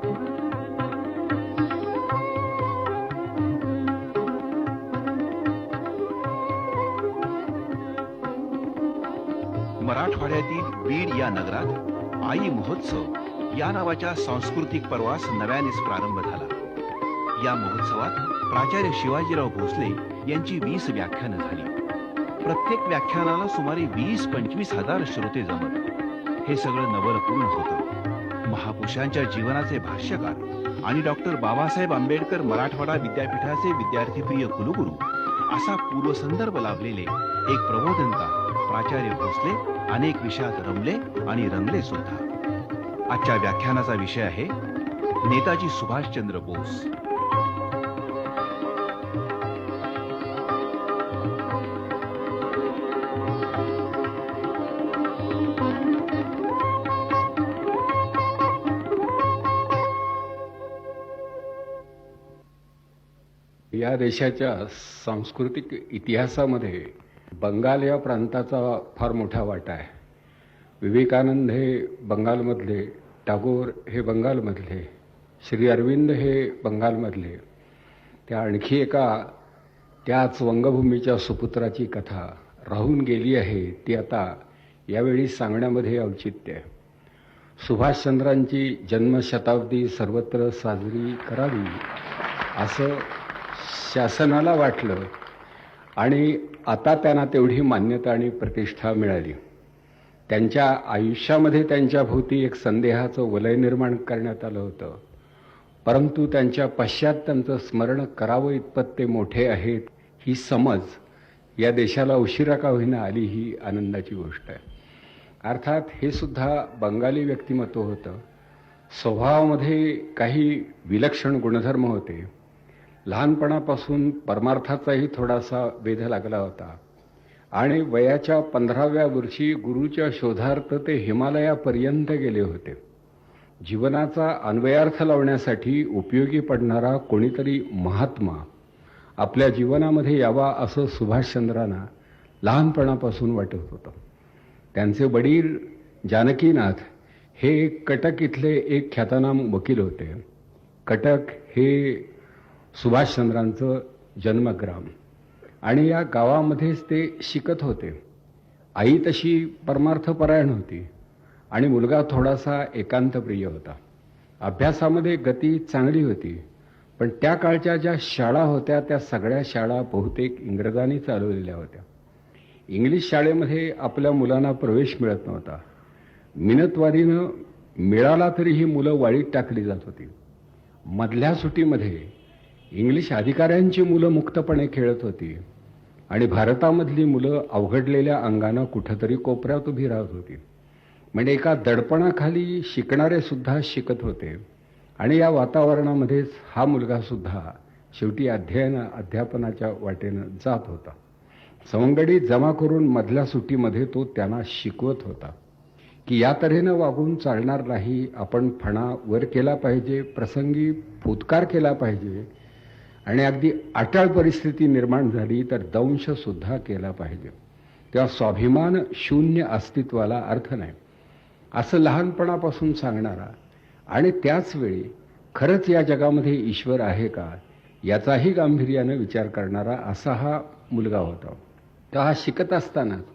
मराठवाड्यातील बीड या नगरात आई महोत्सव या नावाच्या सांस्कृतिक पर्वास नव्यानेच प्रारंभ झाला. या महोत्सवात प्राचार्य शिवाजीराव भोसले यांची 20 व्याख्यानं झाली. प्रत्येक व्याख्यानाला सुमारे 20-25 हजार श्रोते जमत. हे सगळं नवलपूर्ण होतं. महापुरुषांच्या जीवनाचे भाष्यकार आणि डॉक्टर बाबासाहेब आंबेडकर मराठवाडा विद्यापीठाचे विद्यार्थीप्रिय कुलगुरू असा पूर्वसंदर्भ लाभलेले एक प्रबोधनकार प्राचार्य भोसले अनेक विषयात रमले आणि रंगले सुद्धा. आजच्या व्याख्यानाचा विषय आहे नेताजी सुभाषचंद्र बोस. या देशाच्या सांस्कृतिक इतिहासामध्ये बंगाल या प्रांताचा फार मोठा वाटा आहे. विवेकानंद हे बंगालमधले, टागोर हे बंगालमधले, श्री अरविंद हे बंगालमधले. त्या आणखी एका त्याच वंगभूमीच्या सुपुत्राची कथा राहून गेली आहे, ती आता यावेळी सांगण्यामध्ये औचित्य आहे. सुभाषचंद्रांची जन्मशताब्दी सर्वत्र साजरी करावी असं शासनाला वाटलं आणि आता त्यांना तेवढी मान्यता आणि प्रतिष्ठा मिळाली. त्यांच्या आयुष्यामध्ये त्यांच्या भोवती एक संदेहाचं वलय निर्माण करण्यात आलं होतं, परंतु त्यांच्या पश्चात त्यांचं स्मरण करावं इतपत ते मोठे आहेत ही समज या देशाला उशिरा का होईना आली, ही आनंदाची गोष्ट आहे. अर्थात हे सुद्धा बंगाली व्यक्तिमत्व होतं. स्वभावामध्ये काही विलक्षण गुणधर्म होते. लहानपणापासून परमार्थाचाही थोडासा वेध लागला होता आणि वयाच्या 15व्या वर्षी गुरुच्या शोधार्थ ते हिमालयापर्यंत गेले होते. जीवनाचा अन्वयार्थ लावण्यासाठी उपयोगी पडणारा कोणीतरी महात्मा आपल्या जीवनामध्ये यावा असं सुभाषचंद्रांना लहानपणापासून वाटत होतं. त्यांचे वडील जानकीनाथ हे कटक इथले एक ख्यातनाम वकील होते. कटक हे सुभाषचंद्रांचं जन्मग्राम आणि या गावामध्येच ते शिकत होते. आई तशी परमार्थपरायण होती आणि मुलगा थोडासा एकांतप्रिय होता. अभ्यासामध्ये गती चांगली होती, पण त्या काळच्या ज्या शाळा होत्या त्या सगळ्या शाळा बहुतेक इंग्रजांनी चालवलेल्या होत्या. इंग्लिश शाळेमध्ये आपल्या मुलांना प्रवेश मिळत नव्हता. मिनतवारीनं मिळाला तरी ही मुलं वाळीत टाकली जात होती. मधल्या सुटीमध्ये इंग्लिश अधिकाऱ्यांची मुलं मुक्तपणे खेळत होती आणि भारतामधली मुलं अवघडलेल्या अंगानं कुठंतरी कोपऱ्यात उभी राहत होती. म्हणजे एका दडपणाखाली शिकणारे सुद्धा शिकत होते आणि या वातावरणामध्येच हा मुलगा सुद्धा शेवटी अध्यापनाच्या वाटेनं जात होता. सवंगडी जमा करून मधल्या सुट्टीमध्ये तो त्यांना शिकवत होता की या तऱ्हेनं वागून चालणार नाही. आपण फणा वर केला पाहिजे, प्रसंगी फुतकार केला पाहिजे आणि अगदी अटाळ परिस्थिती निर्माण झाली तर दंश सुद्धा केला पाहिजे. तेव्हा स्वाभिमान शून्य अस्तित्वाला अर्थ नाही असं लहानपणापासून सांगणारा आणि त्याचवेळी खरंच या जगामध्ये ईश्वर आहे का याचाही गांभीर्यानं विचार करणारा असा हा मुलगा होता. तर हा शिकत असतानाच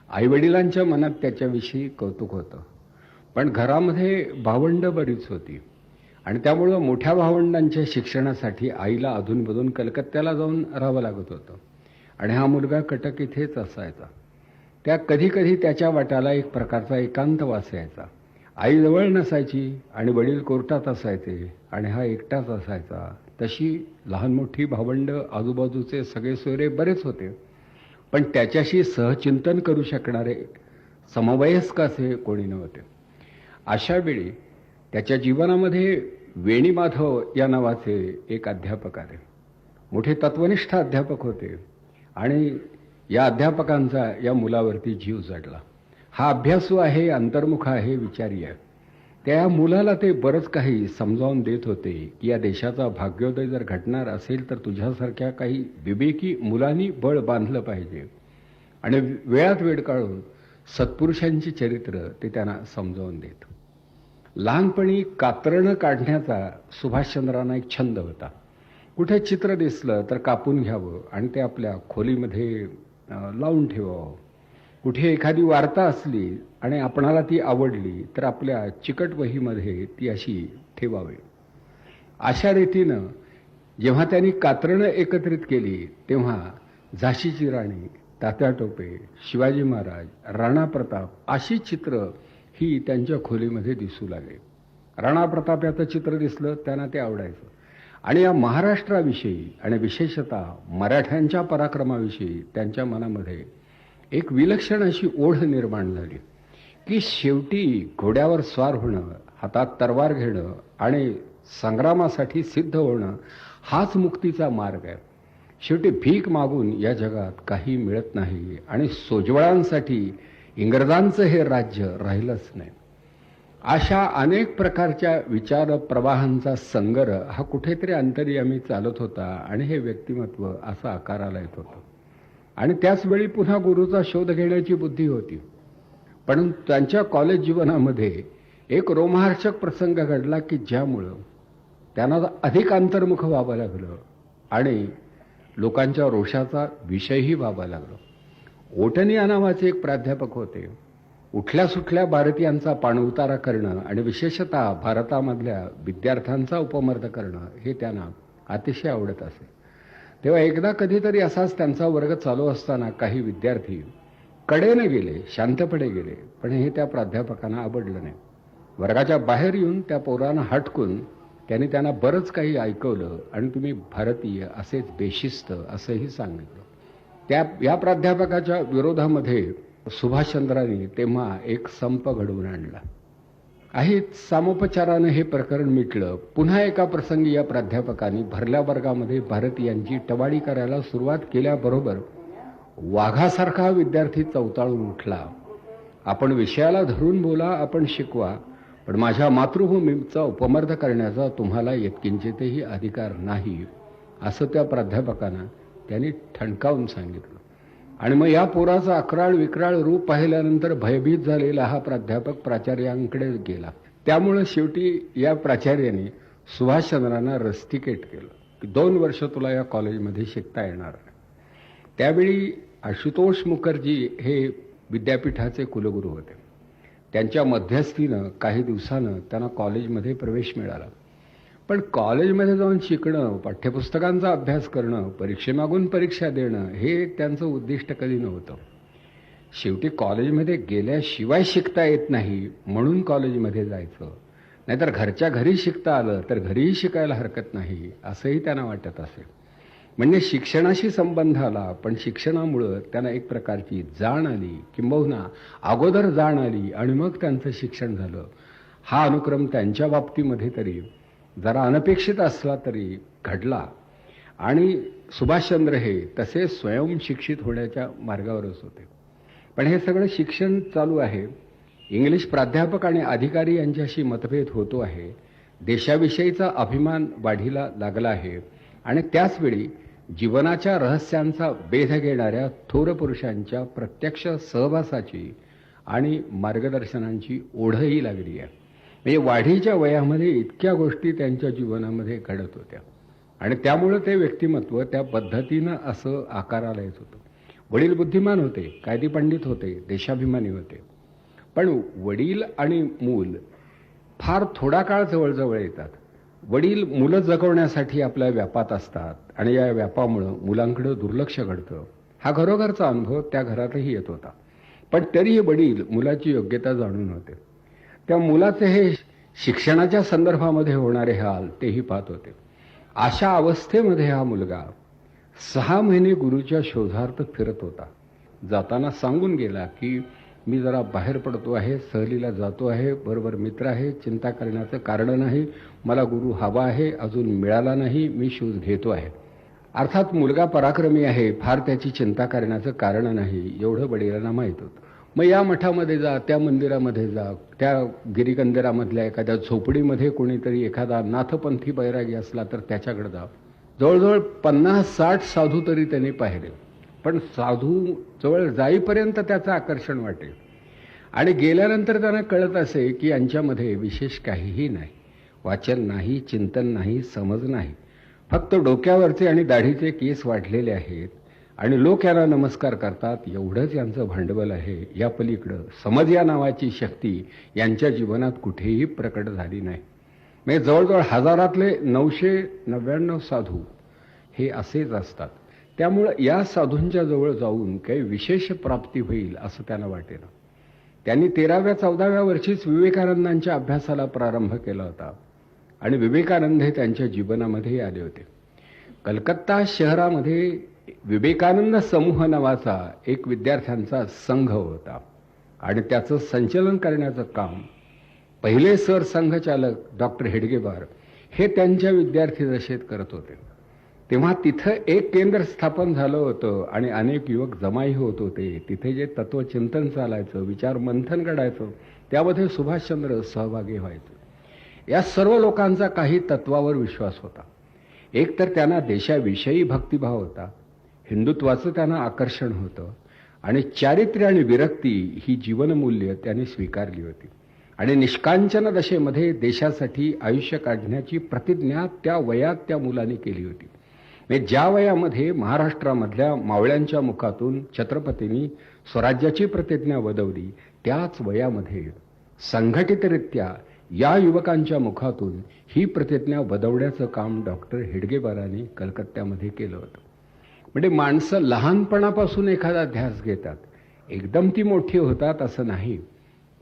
आईवडिलांच्या मनात त्याच्याविषयी कौतुक होतं, पण घरामध्ये भावंड बरीच होती आणि त्यामुळं मोठ्या भावंडांच्या शिक्षणासाठी आईला अधूनमधून कलकत्त्याला जाऊन राहावं लागत होतं आणि हा मुलगा कटक इथेच असायचा. त्या कधीकधी त्याच्या वाट्याला एक प्रकारचा एकांतवास यायचा. आई जवळ नसायची आणि वडील कोर्टात असायचे आणि हा एकटाच असायचा. तशी लहान मोठी भावंड आजूबाजूचे सगळे सोयरे बरेच होते, पण त्याच्याशी सहचिंतन करू शकणारे समवयस्क असे कोणी नव्हते. अशा वेळी त्याच्या जीवनामध्ये वेणी माधव या नावाचे एक अध्यापक आले. मोठे तत्वनिष्ठ अध्यापक होते आणि या अध्यापकांचा या मुलावरती जीव जडला. हा अभ्यासू आहे, अंतर्मुख आहे, विचारी आहे. त्या मुलाला ते बरंच काही समजावून देत होते की या देशाचा भाग्योदय जर घडणार असेल तर तुझ्यासारख्या काही विवेकी मुलांनी बळ बांधलं पाहिजे आणि वेळात वेळ काढून सत्पुरुषांची चरित्र ते त्यांना समजावून देत. लहानपणी कातरणं काढण्याचा सुभाषचंद्रांना एक छंद होता. कुठे चित्र दिसलं तर कापून घ्यावं आणि ते आपल्या खोलीमध्ये लावून ठेवावं. कुठे एखादी वार्ता असली आणि आपणाला ती आवडली तर आपल्या चिकट वहीमध्ये ती अशी ठेवावी. अशा रीतीनं जेव्हा त्यांनी कातरणं एकत्रित केली तेव्हा झाशीची राणी, तात्या टोपे, शिवाजी महाराज, राणा प्रताप अशी चित्र ही त्यांच्या खोलीमध्ये दिसू लागली. राणा प्रताप याचं चित्र दिसलं त्यांना ते आवडायचं आणि या महाराष्ट्राविषयी आणि विशेषतः मराठ्यांच्या पराक्रमाविषयी त्यांच्या मनामध्ये एक विलक्षण अशी ओढ निर्माण झाली की शेवटी घोड्यावर स्वार होणं, हातात तलवार घेणं आणि संग्रामासाठी सिद्ध होणं हाच मुक्तीचा मार्ग आहे. शेवटी भीक मागून या जगात काही मिळत नाही आणि सोज्वळांसाठी इंग्रजांचं हे राज्य राहिलंच नाही. अशा अनेक प्रकारच्या विचार प्रवाहांचा संग्रह हा कुठेतरी अंतर्यामी चालत होता आणि हे व्यक्तिमत्व असं आकाराला येत होतं. आणि त्याचवेळी पुन्हा गुरुचा शोध घेण्याची बुद्धी होती. पण त्यांच्या कॉलेज जीवनामध्ये एक रोमहर्षक प्रसंग घडला की ज्यामुळं त्यांना अधिक अंतर्मुख व्हावं लागलं आणि लोकांच्या रोषाचा विषयही व्हावा लागला. ओटणी या नावाचे एक प्राध्यापक होते. उठल्या सुटल्या भारतीयांचा पाणउतारा करणं आणि विशेषतः भारतामधल्या विद्यार्थ्यांचा उपमर्द करणं हे त्यांना अतिशय आवडत असे. तेव्हा एकदा कधीतरी असाच त्यांचा वर्ग चालू असताना काही विद्यार्थी कडेने गेले, शांतपणे गेले, पण हे त्या प्राध्यापकांना आवडलं नाही. वर्गाच्या बाहेर येऊन त्या पोरांना हटकून त्यांनी त्यांना बरंच काही ऐकवलं आणि तुम्ही भारतीय असेच बेशिस्त असंही सांगितलं. या प्राध्यापकाच्या विरोधामध्ये सुभाषचंद्रांनी तेव्हा एक संप घडवून आणला. सामोपचारानं हे प्रकरण मिटलं. पुन्हा एका प्रसंगी या प्राध्यापकांनी भरल्या वर्गामध्ये भारतीयांची टवाळी करायला सुरुवात केल्याबरोबर वाघासारखा विद्यार्थी चवताळून उठला. आपण विषयाला धरून बोला, आपण शिकवा, पण माझ्या मातृभूमीचा उपमर्द करण्याचा तुम्हाला यत्किंचितही अधिकार नाही, असं त्या प्राध्यापकांना त्यांनी ठणकावून सांगितलं. आणि मग या पोराचं अकराळ विक्राळ रूप पाहिल्यानंतर भयभीत झालेला हा प्राध्यापक प्राचार्यांकडे गेला. त्यामुळे शेवटी या प्राचार्याने सुभाषचंद्रांना रस्टिकेट केलं की 2 वर्ष तुला या कॉलेजमध्ये शिकता येणार नाही. त्यावेळी आशुतोष मुखर्जी हे विद्यापीठाचे कुलगुरू होते. त्यांच्या मध्यस्थीनं काही दिवसानं त्यांना कॉलेजमध्ये प्रवेश मिळाला. पण कॉलेजमध्ये जाऊन शिकणं, पाठ्यपुस्तकांचा अभ्यास करणं, परीक्षेमागून परीक्षा देणं हे त्यांचं उद्दिष्ट कधी नव्हतं. शेवटी कॉलेजमध्ये गेल्याशिवाय शिकता येत नाही म्हणून कॉलेजमध्ये जायचं, नाहीतर घरच्या घरी शिकता आलं तर घरीही शिकायला हरकत नाही असंही त्यांना वाटत असेल. म्हणजे शिक्षणाशी संबंध आला, पण शिक्षणामुळं त्यांना एक प्रकारची जाण आली, किंबहुना अगोदर जाण आली आणि मग त्यांचं शिक्षण झालं. हा अनुक्रम त्यांच्या बाबतीमध्ये तरी जरा अनपेक्षित असला तरी घडला आणि सुभाषचंद्र हे तसे स्वयंशिक्षित होण्याच्या मार्गावरच होते. पण हे सगळं शिक्षण चालू आहे. इंग्लिश प्राध्यापक आणि अधिकारी यांच्याशी मतभेद होतो आहे. देशाविषयीचा अभिमान वाढीला लागला आहे आणि त्याचवेळी जीवनाच्या रहस्यांचा वेध घेणाऱ्या थोर पुरुषांच्या प्रत्यक्ष सहवासाची आणि मार्गदर्शनांची ओढही लागली आहे. म्हणजे वाढीच्या वयामध्ये इतक्या गोष्टी त्यांच्या जीवनामध्ये घडत होत्या आणि त्यामुळे ते व्यक्तिमत्व त्या पद्धतीनं असं आकाराला येत होतं. वडील बुद्धिमान होते, कायदी पंडित होते, देशाभिमानी होते, पण वडील आणि मूल फार थोडा काळ जवळजवळ येतात. वडील मुलं जगवण्यासाठी आपल्या व्यापात असतात आणि या व्यापामुळं मुलांकडे दुर्लक्ष घडतं. हा घरोघरचा अनुभव त्या घरातही येत होता. पण तरीही वडील मुलाची योग्यता जाणून होते. त्या मुलाचे हे शिक्षणाच्या संदर्भामध्ये होणारे हाल तेही पाहत होते. अशा अवस्थेमध्ये हा मुलगा 6 महिने गुरुच्या शोधार्थ फिरत होता. जाताना सांगून गेला की मी जरा बाहेर पडतो आहे, सहलीला जातो आहे, बरोबर मित्र आहे, चिंता करण्याचं कारण नाही, मला गुरु हवा आहे, अजून मिळाला नाही, मी शोध घेतो आहे. अर्थात मुलगा पराक्रमी आहे, फार त्याची चिंता करण्याचं कारण नाही एवढं वडिलांना माहीत होतं. मग या मठामध्ये जा, त्या मंदिरामध्ये जा, त्या गिरिकंदिरामधल्या एखाद्या झोपडीमध्ये कोणीतरी एखादा नाथपंथी बैरागी असला तर त्याच्याकडे जा. जवळजवळ 50-60 साधू तरी त्यांनी पाहिले, पण साधू जवळ जाईपर्यंत त्याचं आकर्षण वाटेल आणि गेल्यानंतर त्यांना कळत असे की यांच्यामध्ये विशेष काहीही नाही. वाचन नाही, चिंतन नाही, समज नाही. फक्त डोक्यावरचे आणि दाढीचे केस वाढलेले आहेत आणि लोक यांना नमस्कार करतात, एवढंच यांचं भांडवल आहे. या पलीकडं समज या नावाची शक्ती यांच्या जीवनात कुठेही प्रकट झाली नाही. म्हणजे जवळजवळ हजारातले 999 साधू हे असेच असतात. त्यामुळं या साधूंच्या जवळ जाऊन काही विशेष प्राप्ती होईल असं त्यांना वाटेना. त्यांनी 13व्या-14व्या वर्षीच विवेकानंदांच्या अभ्यासाला प्रारंभ केला होता आणि विवेकानंद हे त्यांच्या जीवनामध्ये आले होते. कलकत्ता शहरामध्ये विवेकानंद समूह नावाचा एक विद्यार्थ्यांचा संघ होता आणि त्याचं संचलन करण्याचं काम पहिले सरसंघचालक डॉक्टर हेडगेवार हे त्यांच्या विद्यार्थी दशेत करत होते. तेव्हा तिथं एक केंद्र स्थापन झालं होतं आणि अनेक युवक जमाई होत होते. तिथे जे तत्वचिंतन चालायचं, विचार मंथन घडायचं, त्यामध्ये सुभाषचंद्र सहभागी व्हायचे. या सर्व लोकांचा काही तत्वावर विश्वास होता. एक तर त्यांना देशाविषयी भक्तिभाव होता, हिंदुत्वाचं त्यांना आकर्षण होतं आणि चारित्र्य आणि विरक्ती ही जीवनमूल्य त्यांनी स्वीकारली होती आणि निष्कांचन दशेमध्ये देशासाठी आयुष्य काढण्याची प्रतिज्ञा त्या वयात त्या मुलांनी केली होती. ज्या वयामध्ये महाराष्ट्रामधल्या मावळ्यांच्या मुखातून छत्रपतींनी स्वराज्याची प्रतिज्ञा वदवली, त्याच वयामध्ये संघटितरित्या या युवकांच्या मुखातून ही प्रतिज्ञा वदवण्याचं काम डॉक्टर हेडगेवारांनी कलकत्त्यामध्ये केलं होतं. म्हणजे माणसं लहानपणापासून एखादा ध्यास घेतात, एकदम ती मोठी होतात असं नाही.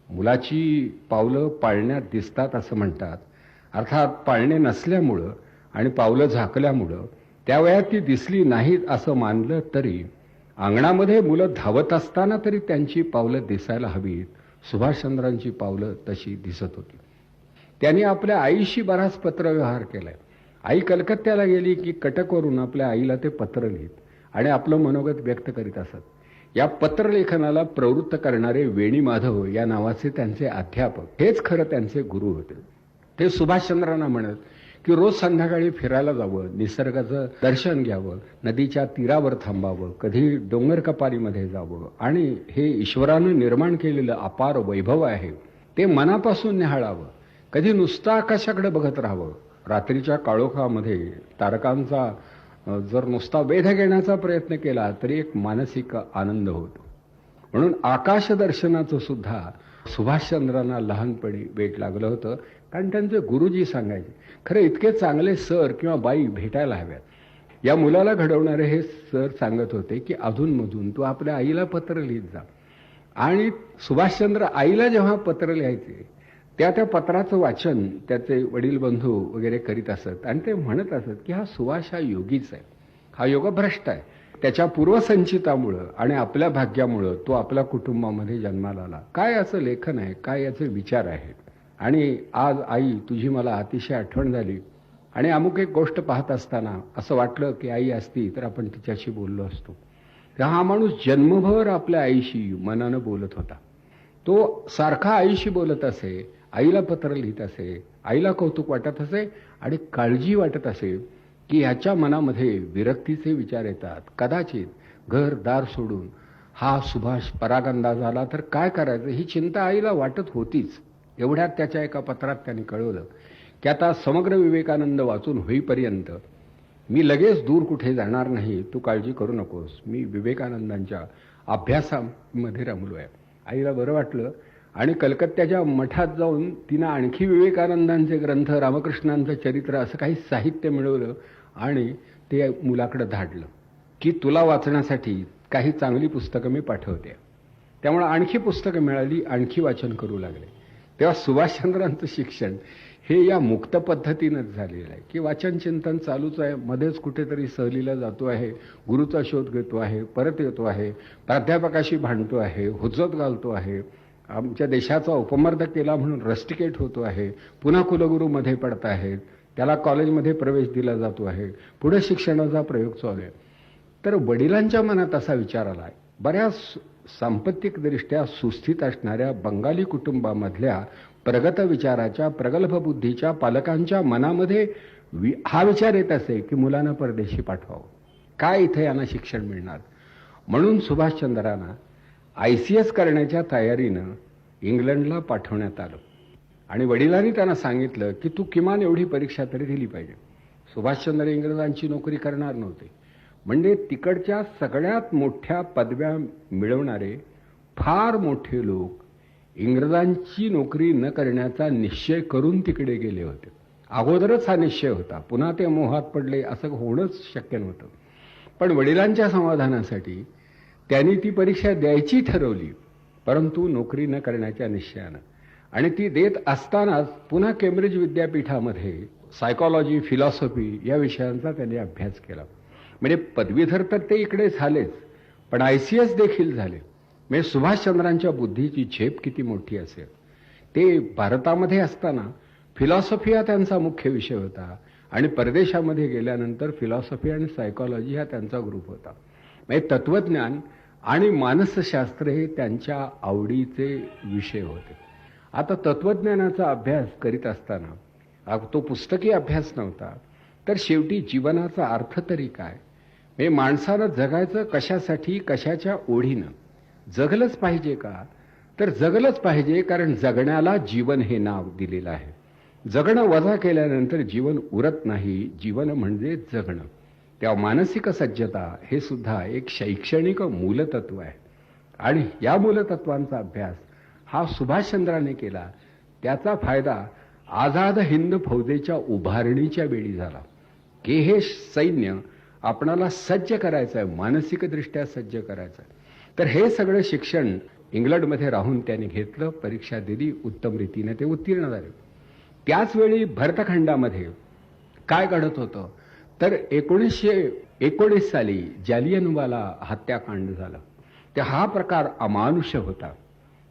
मुलाची पावलं पाळण्यात दिसतात असं म्हणतात. अर्थात पाळणे नसल्यामुळं आणि पावलं झाकल्यामुळं त्या वयात ती दिसली नाहीत असं मानलं तरी अंगणामध्ये मुलं धावत असताना तरी त्यांची पावलं दिसायला हवीत. सुभाषचंद्रांची पावलं तशी दिसत होती. त्यांनी आपल्या आईशी बराच पत्रव्यवहार केलाय. आई कलकत्त्याला गेली की कटकवरून आपल्या आईला ते पत्र लिहित आणि आपलं मनोगत व्यक्त करीत असत. या पत्रलेखनाला प्रवृत्त करणारे वेणी माधव या नावाचे त्यांचे अध्यापक हेच खरं त्यांचे गुरु होते. ते सुभाषचंद्रांना म्हणत की रोज संध्याकाळी फिरायला जावं, निसर्गाचं दर्शन घ्यावं, नदीच्या तीरावर थांबावं, कधी डोंगर कपारीमध्ये जावं आणि हे ईश्वरानं निर्माण केलेलं अपार वैभव आहे ते मनापासून निहाळावं. कधी नुसतं आकाशाकडे बघत राहावं. रात्रीच्या काळोखामध्ये तारकांचा जर नुसता वेध घेण्याचा प्रयत्न केला तरी एक मानसिक आनंद होतो. म्हणून आकाश दर्शनाचं सुद्धा सुभाषचंद्रांना लहानपणी वेट लागलं होतं. कारण त्यांचे गुरुजी सांगायचे, खरं इतके चांगले सर किंवा बाई भेटायला हव्यात. या मुलाला घडवणारे हे सर सांगत होते की अधूनमधून तू आपल्या आईला पत्र लिहित जा. आणि सुभाषचंद्र आईला जेव्हा पत्र लिहायचे त्या पत्राचं वाचन त्याचे वडील बंधू वगैरे करीत असत आणि ते म्हणत असत की हा सुभाष हा योगीच आहे, हा योगभ्रष्ट आहे. त्याच्या पूर्वसंचितामुळं आणि आपल्या भाग्यामुळं तो आपल्या कुटुंबामध्ये जन्माला आला. काय याचं लेखन आहे, काय याचे विचार आहेत. आणि आज आई तुझी मला अतिशय आठवण झाली आणि अमुक एक गोष्ट पाहत असताना असं वाटलं की आई असती तर आपण तिच्याशी बोललो असतो. तर हा माणूस जन्मभर आपल्या आईशी मनानं बोलत होता. तो सारखा आईशी बोलत असे, आईला पत्र लिहित असे, आईला कौतुक वाटत असे आणि काळजी वाटत असे की ह्याच्या मनामध्ये विरक्तीचे विचार येतात. कदाचित घर दार सोडून हा सुभाष परागंदा झाला तर काय करायचं ही चिंता आईला वाटत होतीच. एवढ्यात त्याच्या एका पत्रात त्यांनी कळवलं की आता समग्र विवेकानंद वाचून होईपर्यंत मी लगेच दूर कुठे जाणार नाही, तू काळजी करू नकोस, मी विवेकानंदांच्या अभ्यासामध्ये रमलो आहे. आईला बरं वाटलं आणि कलकत्त्याच्या मठात जाऊन तिनं आणखी विवेकानंदांचे ग्रंथ, रामकृष्णांचं चरित्र असं काही साहित्य मिळवलं आणि ते मुलाकडे धाडलं की तुला वाचण्यासाठी काही चांगली पुस्तकं मी पाठवते. त्यामुळे आणखी पुस्तकं मिळाली, आणखी वाचन करू लागले. तेव्हा सुभाषचंद्रांचं शिक्षण हे या मुक्त पद्धतीनंच झालेलं आहे की वाचन चिंतन चालूच आहे, मध्येच कुठेतरी सहलीला जातो आहे, गुरुचा शोध घेतो आहे, परत येतो आहे, प्राध्यापकाशी भांडतो आहे, हुज्जत घालतो आहे, आमच्या देशाचा उपमर्द केला म्हणून रस्टिकेट होतो आहे, पुन्हा कुलगुरूमध्ये पडत आहेत, त्याला कॉलेजमध्ये प्रवेश दिला जातो आहे, पुढे शिक्षणाचा प्रयोग चालू आहे. तर वडिलांच्या मनात असा विचार आला आहे. बऱ्याच सांपत्तिकदृष्ट्या सुस्थित असणाऱ्या बंगाली कुटुंबामधल्या प्रगत विचाराच्या, प्रगल्भ बुद्धीच्या पालकांच्या मनामध्ये हा विचार येत असे की मुलांना परदेशी पाठवावं, काय इथे यांना शिक्षण मिळणार. म्हणून सुभाषचंद्रांना ICS करण्याच्या तयारीनं इंग्लंडला पाठवण्यात आलं आणि वडिलांनी त्यांना सांगितलं की तू किमान एवढी परीक्षा तरी दिली पाहिजे. सुभाषचंद्र इंग्रजांची नोकरी करणार नव्हते. म्हणजे तिकडच्या सगळ्यात मोठ्या पदव्या मिळवणारे फार मोठे लोक इंग्रजांची नोकरी न करण्याचा निश्चय करून तिकडे गेले होते. अगोदरच हा निश्चय होता. पुन्हा ते मोहात पडले असं होणंच शक्य नव्हतं. पण वडिलांच्या समाधानासाठी त्यांनी ती परीक्षा द्यायची ठरवली, परंतु नोकरी न करण्याच्या निश्चयानं. आणि ती देत असतानाच पुन्हा केम्ब्रिज विद्यापीठामध्ये सायकॉलॉजी, फिलॉसॉफी या विषयांचा त्यांनी अभ्यास केला. म्हणजे पदवीधर तर ते इकडे झालेच, पण ICS देखील झाले. म्हणजे सुभाषचंद्रांच्या बुद्धीची झेप किती मोठी असेल. ते भारतामध्ये असताना फिलॉसॉफी हा त्यांचा मुख्य विषय होता आणि परदेशामध्ये गेल्यानंतर फिलॉसॉफी आणि सायकॉलॉजी हा त्यांचा ग्रुप होता. म्हणजे तत्वज्ञान आणि मानसशास्त्र हे त्यांच्या आवडीचे विषय होते. आता तत्वज्ञानाचा अभ्यास करीत असताना तो पुस्तकी अभ्यास नव्हता, तर शेवटी जीवनाचा अर्थ तरी काय. म्हणजे माणसानं जगायचं कशासाठी, कशाच्या ओढीनं. जगलंच पाहिजे का, तर जगलंच पाहिजे, कारण जगण्याला जीवन हे नाव दिलेलं आहे. जगणं वजा केल्यानंतर जीवन उरत नाही. जीवन म्हणजे जगणं. त्या मानसिक सज्जता हे सुद्धा एक शैक्षणिक मूलतत्व आहे आणि या मूलतत्वांचा अभ्यास हा सुभाषचंद्रांनी केला. त्याचा फायदा आझाद हिंद फौजेच्या उभारणीच्या वेळी झाला की हे सैन्य आपणाला सज्ज करायचं आहे, मानसिकदृष्ट्या सज्ज करायचं आहे. तर हे सगळं शिक्षण इंग्लंडमध्ये राहून त्यांनी घेतलं, परीक्षा दिली, उत्तम रीतीने ते उत्तीर्ण झाले. त्याचवेळी भरतखंडामध्ये काय घडत होतं, तर 1919 साली जालियनवाला हत्याकांड झाला. तर हा प्रकार अमानुष होता.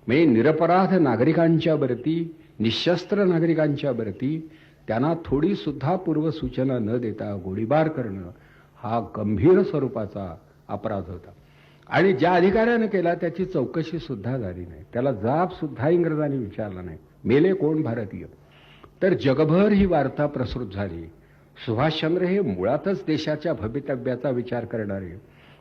म्हणजे निरपराध नागरिकांच्या वरती, निशस्त्र नागरिकांच्या वरती त्यांना थोडी सुद्धा पूर्वसूचना न देता गोळीबार करणं हा गंभीर स्वरूपाचा अपराध होता. आणि ज्या अधिकाऱ्यानं केला त्याची चौकशी सुद्धा झाली नाही, त्याला जाब सुद्धा इंग्रजांनी विचारला नाही. मेले कोण भारतीय. तर जगभर ही वार्ता प्रसृत झाली. सुभाषचंद्र हे मुळातच देशाच्या भवितव्याचा विचार करणारे,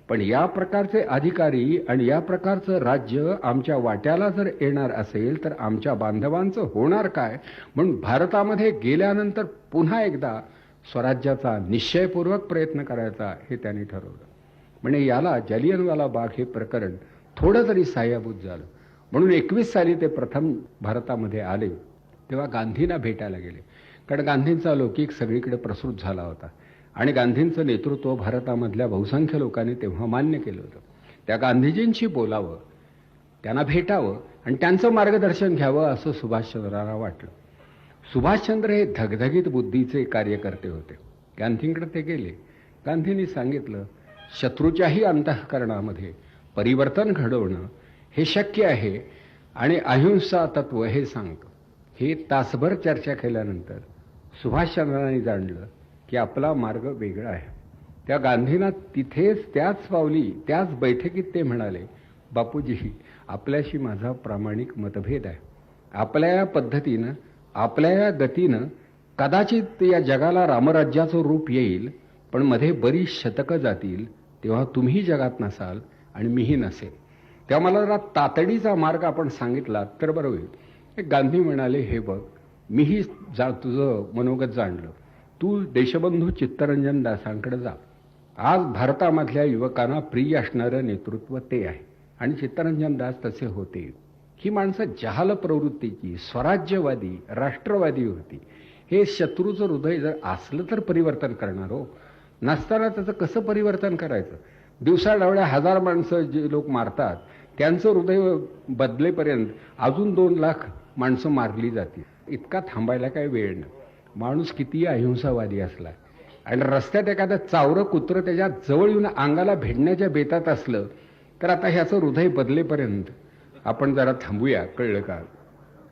पण या प्रकारचे अधिकारी आणि या प्रकारचं राज्य आमच्या वाट्याला जर येणार असेल तर आमच्या बांधवांचं होणार काय. म्हणून भारतामध्ये गेल्यानंतर पुन्हा एकदा स्वराज्याचा निश्चयपूर्वक प्रयत्न करायचा हे त्यांनी ठरवलं. म्हणजे याला जालियनवाला बाग हे प्रकरण थोडं तरी सहाय्यभूत झालं. म्हणून 21 साली ते प्रथम भारतामध्ये आले तेव्हा गांधींना भेटायला गेले, कारण गांधींचा लौकिक सगळीकडे प्रसृत झाला होता आणि गांधींचं नेतृत्व भारतामधल्या बहुसंख्य लोकांनी तेव्हा मान्य केलं होतं. त्या गांधीजींशी बोलावं, त्यांना भेटावं आणि त्यांचं मार्गदर्शन घ्यावं असं सुभाषचंद्रांना वाटलं. सुभाषचंद्र हे धगधगीत बुद्धीचे कार्यकर्ते होते. गांधींकडे ते गेले. गांधींनी सांगितलं, शत्रूच्याही अंतःकरणामध्ये परिवर्तन घडवणं हे शक्य आहे आणि अहिंसा तत्व हे सांगतं. हे तासभर चर्चा केल्यानंतर सुभाषचंद्रांनी जाणलं की आपला मार्ग वेगळा आहे. त्या गांधींना तिथेच त्याच पावली त्याच बैठकीत ते म्हणाले, बापूजी, आपल्याशी माझा प्रामाणिक मतभेद आहे. आपल्या या पद्धतीनं, आपल्या या गतीनं कदाचित या जगाला रामराज्याचं रूप येईल, पण मध्ये बरीच शतकं जातील, तेव्हा तुम्ही जगात नसाल आणि मीही नसेल. तेव्हा मला जरा तातडीचा मार्ग आपण सांगितला तर बरं होईल. गांधी म्हणाले, हे बघ, मीही तुझं मनोगत जाणलं. तू देशबंधू चित्तरंजन दासांकडे जा. आज भारतामधल्या युवकांना प्रिय असणारं नेतृत्व ते आहे आणि चित्तरंजन दास तसे होते. ही माणसं जहाल प्रवृत्तीची, स्वराज्यवादी, राष्ट्रवादी होती. हे शत्रूचं हृदय जर असलं तर परिवर्तन करणार हो, नसताना त्याचं कसं परिवर्तन करायचं. दिवसाढवळ्या 1000 माणसं जे लोक मारतात त्यांचं हृदय बदलेपर्यंत अजून 2 लाख माणसं मारली जातील. इतका थांबायला काही वेळ नाही. माणूस कितीही अहिंसावादी असला आणि रस्त्यात एखादं चावरं कुत्रं त्याच्या जवळ येऊन अंगाला भिडण्याच्या बेतात असलं तर आता ह्याचं हृदय बदलेपर्यंत आपण जरा थांबूया, कळलं का.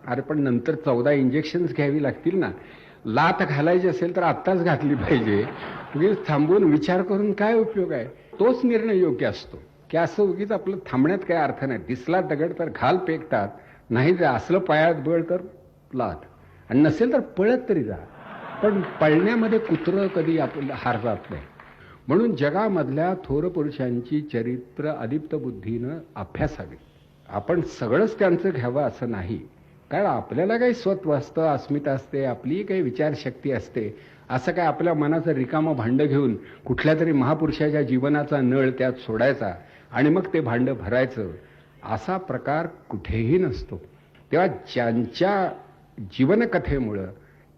अरे पण नंतर 14 इंजेक्शन्स घ्यावी लागतील ना. लात घालायची असेल तर आत्ताच घातली पाहिजे. उगीच थांबून विचार करून काय उपयोग आहे. तोच निर्णय योग्य असतो की असं उगीच आपलं थांबण्यात काय अर्थ नाही. दिसला दगड तर घाल पेकतात, नाही जर असलं पायात बळ तर लात, आणि नसेल तर पळत तरी जा. पण पळण्यामध्ये कुत्रं कधी आपलं हार जात नाही. म्हणून जगामधल्या थोर पुरुषांची चरित्र अलिप्त बुद्धीनं अभ्यासावी आपण सगळंच त्यांचं घ्यावं असं नाही. कारण आपल्याला काही स्वत्व असतं, अस्मिता असते, आपली काही विचारशक्ती असते. असं काय आपल्या मनाचं रिकामं भांडं घेऊन कुठल्या तरी महापुरुषाच्या जीवनाचा नळ त्यात सोडायचा आणि मग ते भांडं भरायचं, असा प्रकार कुठेही नसतो. तेव्हा ज्यांच्या जीवनकथेमुळं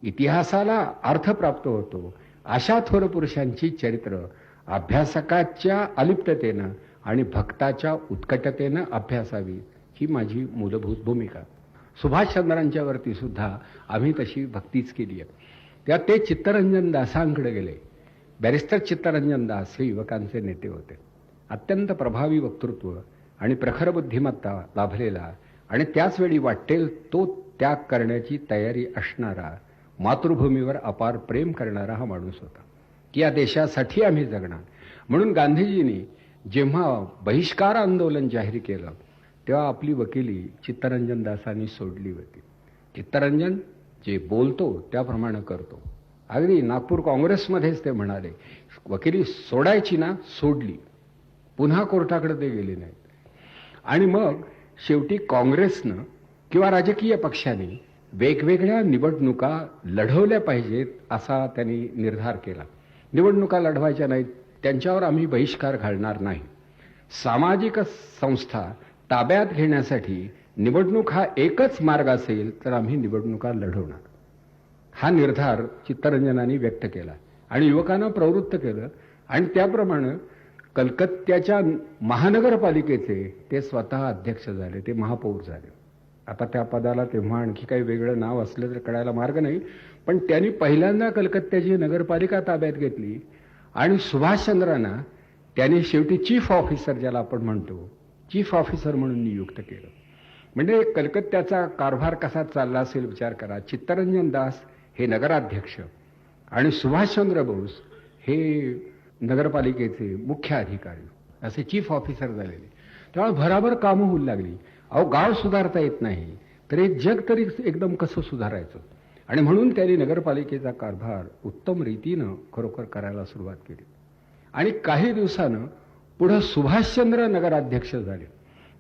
इतिहासाला अर्थ प्राप्त होतो, अशा थोर पुरुषांची चरित्र अभ्यासकाच्या अलिप्ततेनं आणि भक्ताच्या उत्कटतेनं अभ्यासावी, ही माझी मूलभूत भूमिका. सुभाषचंद्रांच्या वरती सुद्धा आम्ही तशी भक्तीच केली आहे. तेव्हा ते चित्तरंजन दासांकडे गेले. बॅरिस्टर चित्तरंजन दास हे युवकांचे नेते होते. अत्यंत प्रभावी वक्तृत्व आणि प्रखर बुद्धिमत्ता लाभलेला आणि त्याचवेळी वाटेल तो त्याग करण्याची तयारी असणारा, मातृभूमीवर अपार प्रेम करणारा हा माणूस होता की या देशासाठी आम्ही जगणार. म्हणून गांधीजींनी जेव्हा बहिष्कार आंदोलन जाहीर केलं तेव्हा आपली वकिली चित्तरंजन दासांनी सोडली होती. चित्तरंजन जे बोलतो त्याप्रमाणे करतो. अगदी नागपूर काँग्रेसमध्येच ते म्हणाले, वकिली सोडायची ना, सोडली. पुन्हा कोर्टाकडे ते गेले नाहीत. आणि मग शेवटी काँग्रेसनं किंवा राजकीय पक्षांनी वेगवेगळ्या निवडणुका लढवल्या पाहिजेत असा त्यांनी निर्धार केला. निवडणुका लढवायच्या नाहीत, त्यांच्यावर आम्ही बहिष्कार घालणार नाही. सामाजिक संस्था ताब्यात घेण्यासाठी निवडणूक हा एकच मार्ग असेल तर आम्ही निवडणुका लढवणार, हा निर्धार चित्तरंजनांनी व्यक्त केला आणि युवकांना प्रवृत्त केलं. आणि त्याप्रमाणे कलकत्त्याच्या महानगरपालिकेचे ते स्वतः अध्यक्ष झाले, ते महापौर झाले. आता त्या पदाला तेव्हा आणखी काही वेगळं नाव असलं तर कळायला मार्ग नाही, पण त्यांनी पहिल्यांदा कलकत्त्याची नगरपालिका ताब्यात घेतली आणि सुभाषचंद्रांना त्यांनी शेवटी चीफ ऑफिसर, ज्याला आपण म्हणतो, चीफ ऑफिसर म्हणून नियुक्त केलं. म्हणजे कलकत्त्याचा कारभार कसा चालला असेल विचार करा. चित्तरंजन दास हे नगराध्यक्ष आणि सुभाषचंद्र बोस हे नगरपालिकेचे मुख्य अधिकारी असे चीफ ऑफिसर झालेले. तेव्हा भराभर कामं होऊ लागली. अहो, गाव सुधारता येत नाही तर एक जग तरी एकदम कसं सुधारायचं. आणि म्हणून त्यांनी नगरपालिकेचा कारभार उत्तम रीतीनं खरोखर करायला सुरुवात केली. आणि काही दिवसानं पुढं सुभाषचंद्र नगराध्यक्ष झाले.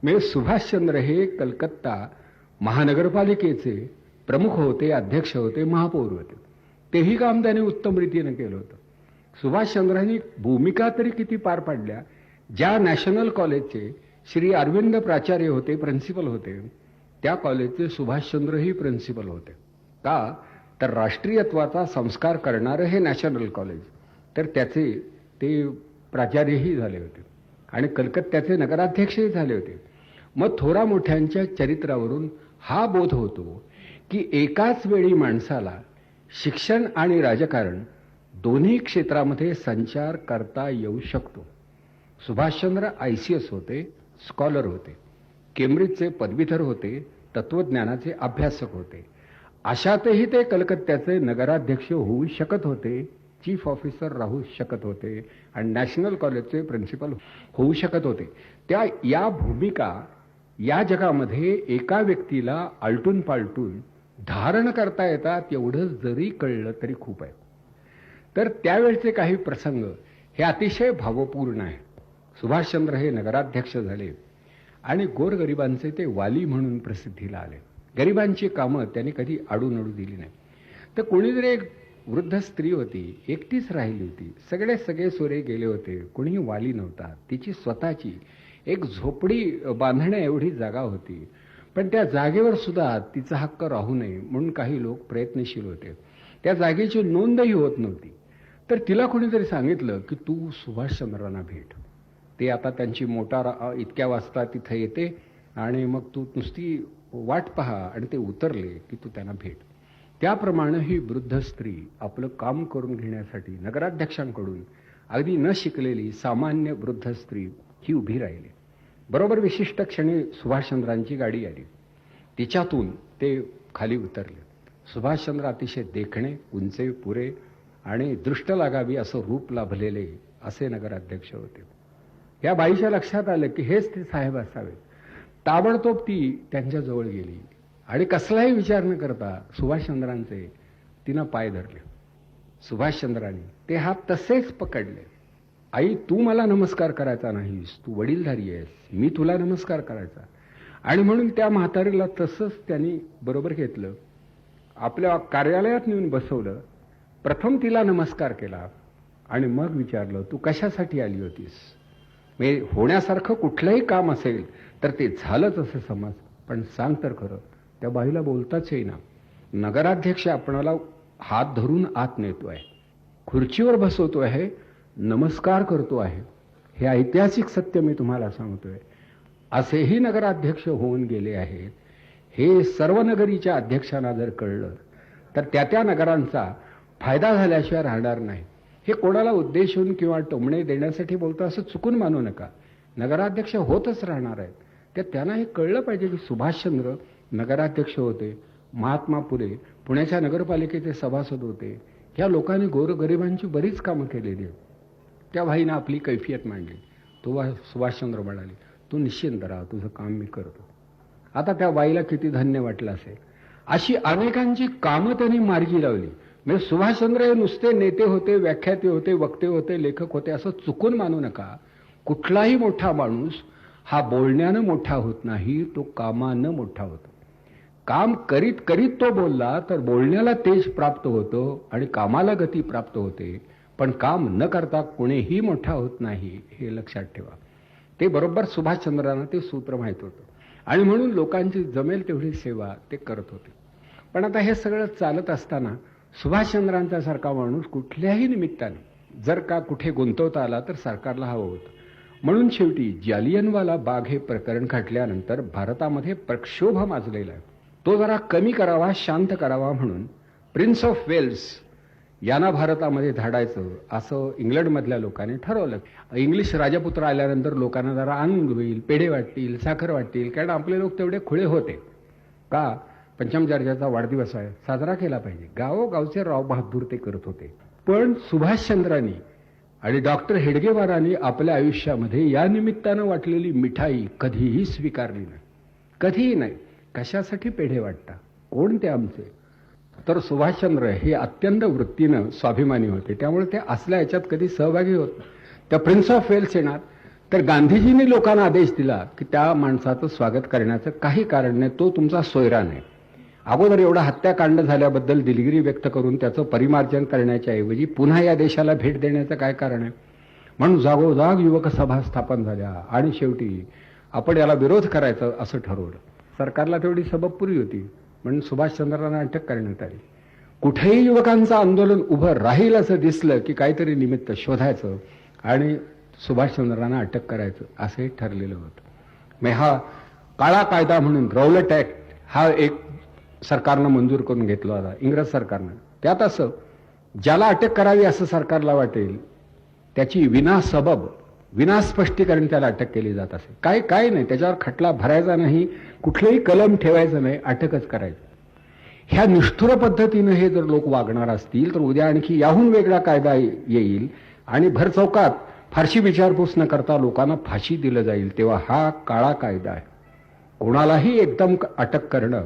म्हणजे सुभाषचंद्र हे कलकत्ता महानगरपालिकेचे प्रमुख होते, अध्यक्ष होते, महापौर होते. तेही काम त्यांनी उत्तम रीतीनं केलं होतं. सुभाषचंद्रांनी भूमिका तरी किती पार पाडल्या. ज्या नॅशनल कॉलेजचे श्री अरविंद प्राचार्य होते, प्रिन्सिपल होते, त्या कॉलेजचे सुभाषचंद्र ही प्रिन्सिपल होते. का तर राष्ट्रीयत्वाचा संस्कार करणारं हे नॅशनल कॉलेज, तर त्याचे ते प्राचार्यही झाले होते आणि कलकत्त्याचे नगराध्यक्षही झाले होते. मग थोरा मोठ्यांच्या चरित्रावरून हा बोध होतो की एकाच वेळी माणसाला शिक्षण आणि राजकारण दोन्ही क्षेत्रामध्ये संचार करता येऊ शकतो. सुभाषचंद्र ICS होते, स्कॉलर होते, केम्ब्रिजचे पदवीधर होते, तत्वज्ञानाचे अभ्यासक होते. अशातही ते कलकत्त्याचे नगराध्यक्ष होऊ शकत होते, चीफ ऑफिसर राहू शकत होते आणि नॅशनल कॉलेजचे प्रिन्सिपल होऊ शकत होते. त्या या भूमिका या जगामध्ये एका व्यक्तीला आलटून पालटून धारण करता येतात एवढं जरी कळलं तरी खूप आहे. तर त्यावेळचे काही प्रसंग हे अतिशय भावपूर्ण आहे. सुभाषचंद्र हे नगराध्यक्ष झाले आणि गोरगरिबांचे ते वाली म्हणून प्रसिद्धीला आले. गरिबांची कामं त्यांनी कधी आडूनडू दिली नाही. तर कोणीतरी एक वृद्ध स्त्री होती, एकटीच राहिली होती. सगळे सोरे गेले होते, कोणीही वाली नव्हता. तिची स्वतःची एक झोपडी बांधण्या एवढी जागा होती, पण त्या जागेवर सुद्धा तिचा हक्क राहू नये म्हणून काही लोक प्रयत्नशील होते. त्या जागेची नोंदही होत नव्हती. तर तिला कोणीतरी सांगितलं की तू सुभाषचंद्रांना भेट. ते आता त्यांची मोटार इतक्या वाजता तिथे येते आणि मग तू नुसती वाट पहा आणि ते उतरले की तू त्यांना भेट. त्याप्रमाणे ही वृद्ध स्त्री आपलं काम करून घेण्यासाठी नगराध्यक्षांकडून अगदी न शिकलेली सामान्य वृद्ध स्त्री ही उभी राहिली. बरोबर विशिष्ट क्षणी सुभाषचंद्रांची गाडी आली. तिच्यातून ते खाली उतरले. सुभाषचंद्र अतिशय देखणे, उंचे, पुरे आणि दृष्ट लागावी असं रूप लाभलेले असे नगराध्यक्ष होते. या बाईच्या लक्षात आलं की हेच ते साहेब असावे. ताबडतोब ती त्यांच्या जवळ गेली आणि कसलाही विचार न करता सुभाषचंद्रांचे तिनं पाय धरले. सुभाषचंद्रांनी ते हात तसेच पकडले. आई, तू मला नमस्कार करायचा नाहीस, तू वडीलधारी आहेस, मी तुला नमस्कार करायचा. आणि म्हणून त्या म्हातारीला तसंच त्यांनी बरोबर घेतलं, आपल्या कार्यालयात नेऊन बसवलं, प्रथम तिला नमस्कार केला आणि मग विचारलं, तू कशासाठी आली होतीस? म्हणजे होण्यासारखं कुठलंही काम असेल तर ते झालंच असं समज, पण सांग तर खरं. त्या बाईला बोलताच येईना. नगराध्यक्ष आपणाला हात धरून आत नेतो आहे, खुर्चीवर बसवतो आहे, नमस्कार करतो आहे. हे ऐतिहासिक सत्य मी तुम्हाला सांगतोय. असेही नगराध्यक्ष होऊन गेले आहेत. हे सर्व नगरीच्या अध्यक्षांना जर कळलं तर त्या नगरांचा फायदा झाल्याशिवाय राहणार नाही. हे कोणाला उद्देशून किंवा टोमणे देण्यासाठी बोलतो असं चुकून मानू नका. नगराध्यक्ष होतच राहणार आहेत. त्यांना हे कळलं पाहिजे की सुभाषचंद्र नगराध्यक्ष होते, महात्मा फुले पुण्याच्या नगरपालिकेचे सभासद होते. ह्या लोकांनी गोरगरिबांची बरीच कामं केलेली आहेत. त्या भाईनं आपली कैफियत मांडली. सुभाषचंद्र म्हणाले, तू निश्चिंत राहा, तुझं काम मी करतो. आता त्या बाईला किती धन्य वाटलं असेल. अशी अनेकांची कामं त्यांनी मार्गी लावली. म्हणजे सुभाषचंद्र हे नुसते नेते होते, व्याख्याते होते, वक्ते होते, लेखक होते असं चुकून मानू नका. कुठलाही मोठा माणूस हा बोलण्यानं मोठा होत नाही, तो कामानं मोठा होतो. काम करीत करीत तो बोलला तर बोलण्याला तेज प्राप्त होतं आणि कामाला गती प्राप्त होते. पण काम न करता कोणीही मोठा होत नाही, हे लक्षात ठेवा. ते बरोबर सुभाषचंद्रांना ते सूत्र माहीत होतं आणि म्हणून लोकांची जमेल तेवढी सेवा ते करत होते. पण आता हे सगळं चालत असताना सुभाषचंद्रांचा सारखा माणूस कुठल्याही निमित्ताने जर का कुठे गुंतवता आला तर सरकारला हवं होतं. म्हणून शेवटी जालियनवाला बाग हे प्रकरण घडल्यानंतर भारतामध्ये प्रक्षोभ माजलेला आहे. तो जरा कमी करावा, शांत करावा म्हणून प्रिन्स ऑफ वेल्स यांना भारतामध्ये धाडायचं असं इंग्लंडमधल्या लोकांनी ठरवलं. इंग्लिश राजपुत्र आल्यानंतर लोकांना जरा आनंद होईल, पेढे वाटतील, साखर वाटतील, कारण आपले लोक तेवढे खुळे होते. का? पंचमचार्याचा वाढदिवस आहे, साजरा केला पाहिजे. गावोगावचे राव बहादूर ते करत होते. पण सुभाषचंद्रांनी आणि डॉक्टर हेडगेवारांनी आपल्या आयुष्यामध्ये या निमित्तानं वाटलेली मिठाई कधीही स्वीकारली नाही. कधीही नाही. कशासाठी पेढे वाटता? कोण ते आमचे? तर सुभाषचंद्र हे अत्यंत वृत्तीनं स्वाभिमानी होते. त्यामुळे ते असल्या याच्यात कधी सहभागी होत. त्या प्रिन्स ऑफ वेल्स येणार तर गांधीजींनी लोकांना आदेश दिला की त्या माणसाचं स्वागत करण्याचं काही कारण नाही, तो तुमचा सोयरा नाही. अगोदर एवढा हत्याकांड झाल्याबद्दल दिलगिरी व्यक्त करून त्याचं परिमार्जन करण्याच्या ऐवजी पुन्हा या देशाला भेट देण्याचं काय कारण आहे? म्हणून जागोजाग युवक सभा स्थापन झाल्या आणि शेवटी आपण याला विरोध करायचं असं ठरवलं. सरकारला तेवढी सबबपुरी होती म्हणून सुभाषचंद्रांना अटक करण्यात आली. कुठेही युवकांचं आंदोलन उभं राहील असं दिसलं की काहीतरी निमित्त शोधायचं आणि सुभाषचंद्रांना अटक करायचं असंही ठरलेलं होतं. मग हा काळा कायदा म्हणून रौलट ऍक्ट हा एक सरकारनं मंजूर करून घेतला होता, इंग्रज सरकारनं. त्यात असं ज्याला अटक करावी असं सरकारला वाटेल त्याची विना स्पष्टीकरण त्याला अटक केली जात असे. काय नाही, त्याच्यावर खटला भरायचा नाही, कुठलेही कलम ठेवायचं नाही, अटकच करायचं. ह्या निष्ठुर पद्धतीनं हे जर लोक वागणार असतील तर उद्या आणखी याहून वेगळा कायदा येईल आणि भर चौकात फारशी विचारपूस न करता लोकांना फाशी दिलं जाईल. तेव्हा हा काळा कायदा आहे. कोणालाही एकदम अटक करणं